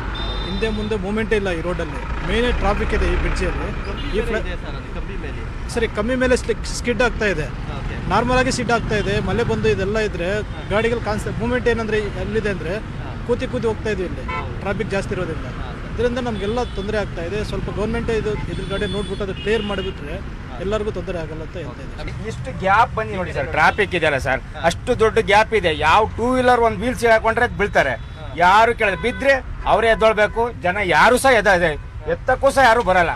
ಹಿಂದೆ ಮುಂದೆ ಮೂಮೆಂಟೇ ಇಲ್ಲ ಈ ರೋಡಲ್ಲಿ. ಮೇನೇ ಟ್ರಾಫಿಕ್ ಇದೆ ಈ ಬ್ರಿಡ್ಜಲ್ಲಿ. ಈ ಸರಿ ಕಮ್ಮಿ ಮೇಲೆ ಸ್ಕಿಡ್ ಆಗ್ತಾ ಇದೆ. ನಾರ್ಮಲ್ ಆಗಿ ಸ್ಕಿಡ್ ಆಗ್ತಾ ಇದೆ. ಮಳೆ ಬಂದು ಇದೆಲ್ಲ ಇದ್ದರೆ ಗಾಡಿಗಳು ಮೂಮೆಂಟ್ ಏನಂದರೆ ಎಲ್ಲಿದೆ ಅಂದರೆ ಕೂತಿ ಹೋಗ್ತಾ ಇದೀವಿ. ಇಲ್ಲಿ ಟ್ರಾಫಿಕ್ ಜಾಸ್ತಿ ಇರೋದ್ರಿಂದ ಇದರಿಂದ ನಮಗೆಲ್ಲ ತೊಂದರೆ ಆಗ್ತಾ ಇದೆ. ಸ್ವಲ್ಪ ಗೌರ್ಮೆಂಟೇ ಇದ್ರ ಗಾಡಿ ನೋಡ್ಬಿಟ್ಟು ಅದು ಕ್ಲಿಯರ್ ಮಾಡಿಬಿಟ್ರೆ ಎಲ್ಲರಿಗೂ ತೊಂದರೆ ಆಗಲ್ಲ ಅಂತ ಹೇಳ್ತಾ ಇದ್ದಾರೆ. ಇಷ್ಟು ಗ್ಯಾಪ್ ಬಂದು ನೋಡಿ ಸರ್, ಟ್ರಾಫಿಕ್ ಇದೆಯಲ್ಲ ಸರ್, ಅಷ್ಟು ದೊಡ್ಡ ಗ್ಯಾಪ್ ಇದೆ. ಯಾವ 2 ವೀಲರ್ ಒಂದು ವೀಲ್ಸ್ ಹಾಕೊಂಡ್ರೆ ಬೀಳ್ತಾರೆ, ಯಾರು ಕೇಳಿದ್ರೆ ಬಿದ್ದರೆ ಅವರೇ ಎದ್ದೊಳ್ಬೇಕು. ಜನ ಯಾರು ಸಹ ಎತ್ತಕ್ಕೂ ಸಹ ಯಾರು ಬರಲ್ಲ.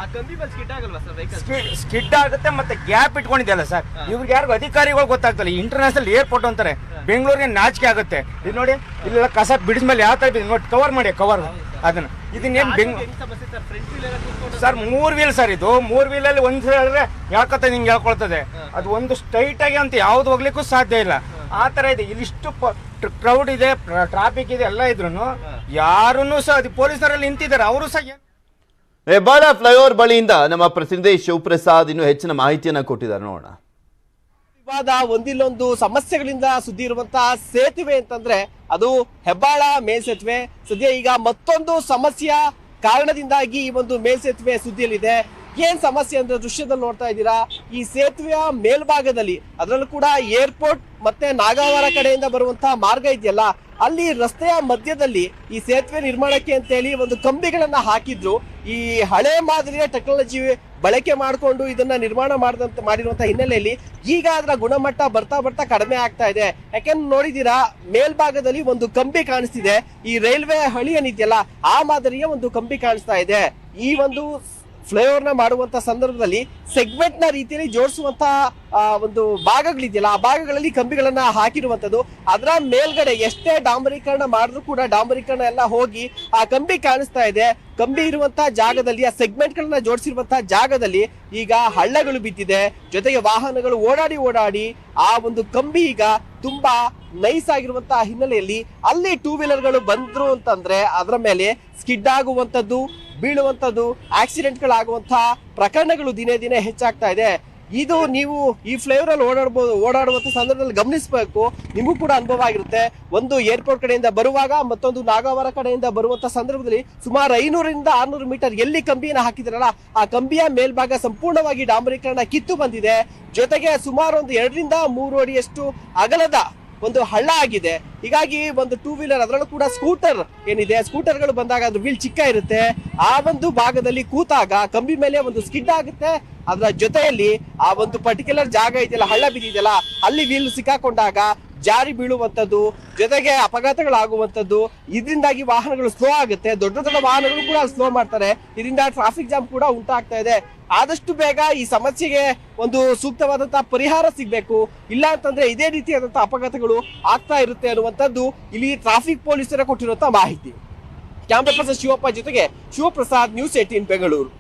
ಸ್ಕಿಡ್ ಆಗುತ್ತೆ. ಮತ್ತೆ ಗ್ಯಾಪ್ ಇಟ್ಕೊಂಡಿದೆಯಲ್ಲ ಸರ್, ಇವ್ರಿಗೆ ಯಾರಿಗೂ ಅಧಿಕಾರಿಗಳು ಗೊತ್ತಾಗ್ತಲ್ಲ. ಇಂಟರ್ನ್ಯಾಷನಲ್ ಏರ್ಪೋರ್ಟ್ ಅಂತಾರೆ, ಬೆಂಗಳೂರಿಗೆ ನಾಚಿಕೆ ಆಗುತ್ತೆ. ಇದು ನೋಡಿ, ಇಲ್ಲೆಲ್ಲ ಕಸ ಬಿಡಿದ್ಮೇಲೆ ಯಾವ ತರ ಬಿದ್ದು ನೋಡಿ, ಕವರ್ ಮಾಡಿ ಕವರ್ ಅದನ್ನ. ಇದನ್ನೇನು ಸರ್ 3 ವೀಲ್ ಸರ್, ಇದು 3 ವೀಲಲ್ಲಿ ಒಂದು ಹೇಳಿದ್ರೆ ಯಾಕತ್ತ ನಿಂಗೆ ಹೇಳ್ಕೊಳ್ತದೆ. ಅದು ಒಂದು ಸ್ಟ್ರೈಟ್ ಆಗಿ ಅಂತ ಯಾವ್ದು ಹೋಗ್ಲಿಕ್ಕೂ ಸಾಧ್ಯ ಇಲ್ಲ. ಆ ತರ ಇದೆ. ಇಲ್ಲಿಷ್ಟು ಕ್ರೌಡ್ ಇದೆ, ಟ್ರಾಫಿಕ್ ಇದೆ, ಎಲ್ಲ ಇದ್ರು ಯಾರನ್ನು ಸಹ ಪೊಲೀಸರಲ್ಲಿ ನಿಂತಿದ್ದಾರೆ, ಅವರು ಸಹ ಹೆಬ್ಬಾಳ ಫ್ಲೈಓವರ್ ಬಳಿಯಿಂದ ನಮ್ಮ ಪ್ರತಿನಿಧಿ ಶಿವಪ್ರಸಾದ್ ಇನ್ನು ಹೆಚ್ಚಿನ ಮಾಹಿತಿಯನ್ನ ಕೊಟ್ಟಿದ್ದಾರೆ, ನೋಡೋಣ. ವಿವಾದ ಒಂದಿಲ್ಲೊಂದು ಸಮಸ್ಯೆಗಳಿಂದ ಸುದ್ದಿ ಇರುವಂತಹ ಸೇತುವೆ ಅಂತಂದ್ರೆ ಅದು ಹೆಬ್ಬಾಳ ಮೇಲ್ಸೇತುವೆ. ಸದ್ಯ ಈಗ ಮತ್ತೊಂದು ಸಮಸ್ಯೆಯ ಕಾರಣದಿಂದಾಗಿ ಈ ಒಂದು ಮೇಲ್ಸೇತುವೆ ಸುದ್ದಿಯಲ್ಲಿದೆ. ಏನ್ ಸಮಸ್ಯೆ ಅಂದ್ರೆ ದೃಶ್ಯದಲ್ಲಿ ನೋಡ್ತಾ ಇದ್ದೀರಾ, ಈ ಸೇತುವೆಯ ಮೇಲ್ಭಾಗದಲ್ಲಿ ಅದರಲ್ಲೂ ಕೂಡ ಏರ್ಪೋರ್ಟ್ ಮತ್ತೆ ನಾಗಾವರ ಕಡೆಯಿಂದ ಬರುವಂತಹ ಮಾರ್ಗ ಇದೆಯಲ್ಲ, ಅಲ್ಲಿ ರಸ್ತೆಯ ಮಧ್ಯದಲ್ಲಿ ಈ ಸೇತುವೆ ನಿರ್ಮಾಣಕ್ಕೆ ಅಂತ ಹೇಳಿ ಒಂದು ಕಂಬಿಗಳನ್ನ ಹಾಕಿದ್ರು. ಈ ಹಳೆ ಮಾದರಿಯ ಟೆಕ್ನಾಲಜಿ ಬಳಕೆ ಮಾಡಿಕೊಂಡು ಇದನ್ನ ನಿರ್ಮಾಣ ಮಾಡಿರುವಂತಹ ಹಿನ್ನೆಲೆಯಲ್ಲಿ ಈಗ ಅದರ ಗುಣಮಟ್ಟ ಬರ್ತಾ ಬರ್ತಾ ಕಡಿಮೆ ಆಗ್ತಾ ಇದೆ. ಯಾಕೆಂದ್ರೆ ನೋಡಿದೀರಾ, ಮೇಲ್ಭಾಗದಲ್ಲಿ ಒಂದು ಕಂಬಿ ಕಾಣಿಸ್ತಿದೆ. ಈ ರೈಲ್ವೆ ಹಳಿ ಏನಿದೆಯಲ್ಲ ಆ ಮಾದರಿಯ ಒಂದು ಕಂಬಿ ಕಾಣಿಸ್ತಾ ಇದೆ. ಈ ಒಂದು ಫ್ಲೈಓವರ್ ನ ಮಾಡುವಂತ ಸಂದರ್ಭದಲ್ಲಿ ಸೆಗ್ಮೆಂಟ್ ನ ರೀತಿಯಲ್ಲಿ ಜೋಡಿಸುವಂತಹ ಒಂದು ಭಾಗಗಳಿದೆಯಲ್ಲ ಆ ಭಾಗಗಳಲ್ಲಿ ಕಂಬಿಗಳನ್ನ ಹಾಕಿರುವಂತದ್ದು. ಅದರ ಮೇಲ್ಗಡೆ ಎಷ್ಟೇ ಡಾಂಬರೀಕರಣ ಮಾಡಿದ್ರು ಕೂಡ ಡಾಂಬರೀಕರಣ ಎಲ್ಲ ಹೋಗಿ ಆ ಕಂಬಿ ಕಾಣಿಸ್ತಾ ಇದೆ. ಕಂಬಿ ಇರುವಂತಹ ಜಾಗದಲ್ಲಿ ಆ ಸೆಗ್ಮೆಂಟ್ ಗಳನ್ನ ಜೋಡಿಸಿರುವಂತಹ ಜಾಗದಲ್ಲಿ ಈಗ ಹಳ್ಳಗಳು ಬಿದ್ದಿದೆ. ಜೊತೆಗೆ ವಾಹನಗಳು ಓಡಾಡಿ ಆ ಒಂದು ಕಂಬಿ ಈಗ ತುಂಬಾ ನೈಸ್ ಆಗಿರುವಂತಹ ಹಿನ್ನೆಲೆಯಲ್ಲಿ ಅಲ್ಲಿ ಟೂ ವೀಲರ್ಗಳು ಬಂದ್ರು ಅಂತಂದ್ರೆ ಅದರ ಮೇಲೆ ಸ್ಕಿಡ್ ಆಗುವಂತದ್ದು, ಬೀಳುವಂತದ್ದು, ಆಕ್ಸಿಡೆಂಟ್ಗಳಾಗುವಂತಹ ಪ್ರಕರಣಗಳು ದಿನೇ ದಿನೇ ಹೆಚ್ಚಾಗ್ತಾ ಇದೆ. ಇದು ನೀವು ಈ ಫ್ಲೈಓವರ್ ಅಲ್ಲಿ ಓಡಾಡುವಂತ ಸಂದರ್ಭದಲ್ಲಿ ಗಮನಿಸಬೇಕು. ನಿಮಗೂ ಕೂಡ ಅನುಭವ ಆಗಿರುತ್ತೆ. ಒಂದು ಏರ್ಪೋರ್ಟ್ ಕಡೆಯಿಂದ ಬರುವಾಗ ಮತ್ತೊಂದು ನಾಗಾವರ ಕಡೆಯಿಂದ ಬರುವಂತ ಸಂದರ್ಭದಲ್ಲಿ ಸುಮಾರು 500ರಿಂದ 600 ಮೀಟರ್ ಎಲ್ಲಿ ಕಂಬಿಯನ್ನು ಹಾಕಿದ್ರಲ್ಲ ಆ ಕಂಬಿಯ ಮೇಲ್ಭಾಗ ಸಂಪೂರ್ಣವಾಗಿ ಡಾಂಬರೀಕರಣ ಕಿತ್ತು ಬಂದಿದೆ. ಜೊತೆಗೆ ಸುಮಾರು ಒಂದು 2ರಿಂದ 3 ಅಡಿಯಷ್ಟು ಅಗಲದ ಒಂದು ಹಳ್ಳ ಆಗಿದೆ. ಹೀಗಾಗಿ ಒಂದು ಟೂ ವೀಲರ್ ಅದರಲ್ಲೂ ಕೂಡ ಸ್ಕೂಟರ್ ಏನಿದೆ, ಸ್ಕೂಟರ್ಗಳು ಬಂದಾಗ ಅದ್ರ ವೀಲ್ ಚಿಕ್ಕ ಇರುತ್ತೆ. ಆ ಒಂದು ಭಾಗದಲ್ಲಿ ಕೂತಾಗ ಕಂಬಿ ಮೇಲೆ ಒಂದು ಸ್ಕಿಡ್ ಆಗುತ್ತೆ. ಅದರ ಜೊತೆಯಲ್ಲಿ ಆ ಒಂದು ಪರ್ಟಿಕ್ಯುಲರ್ ಜಾಗ ಇದೆಯಲ್ಲ, ಹಳ್ಳ ಬಿದ್ದಿದೆಯಲ್ಲ, ಅಲ್ಲಿ ವೀಲ್ ಸಿಕ್ಕಾಕೊಂಡಾಗ ಜಾರಿ ಬೀಳುವಂತದ್ದು, ಜೊತೆಗೆ ಅಪಘಾತಗಳಾಗುವಂತದ್ದು. ಇದರಿಂದಾಗಿ ವಾಹನಗಳು ಸ್ಲೋ ಆಗುತ್ತೆ. ದೊಡ್ಡ ದೊಡ್ಡ ವಾಹನಗಳು ಕೂಡ ಸ್ಲೋ ಮಾಡ್ತಾರೆ. ಇದರಿಂದ ಟ್ರಾಫಿಕ್ ಜಾಮ್ ಕೂಡ ಉಂಟಾಗ್ತಾ ಇದೆ. ಆದಷ್ಟು ಬೇಗ ಈ ಸಮಸ್ಯೆಗೆ ಒಂದು ಸೂಕ್ತವಾದಂತಹ ಪರಿಹಾರ ಸಿಗಬೇಕು. ಇಲ್ಲ ಅಂತಂದ್ರೆ ಇದೇ ರೀತಿಯಾದಂತಹ ಅಪಘಾತಗಳು ಆಗ್ತಾ ಇರುತ್ತೆ ಅನ್ನುವಂಥದ್ದು ಇಲ್ಲಿ ಟ್ರಾಫಿಕ್ ಪೊಲೀಸರ ಕೊಟ್ಟಿರುವಂತಹ ಮಾಹಿತಿ. ಕ್ಯಾಮ್ರಾ ಪರ್ಸನ್ ಶಿವಪ್ಪ ಜೊತೆಗೆ ಶಿವಪ್ರಸಾದ್, ನ್ಯೂಸ್ 18 ಬೆಂಗಳೂರು.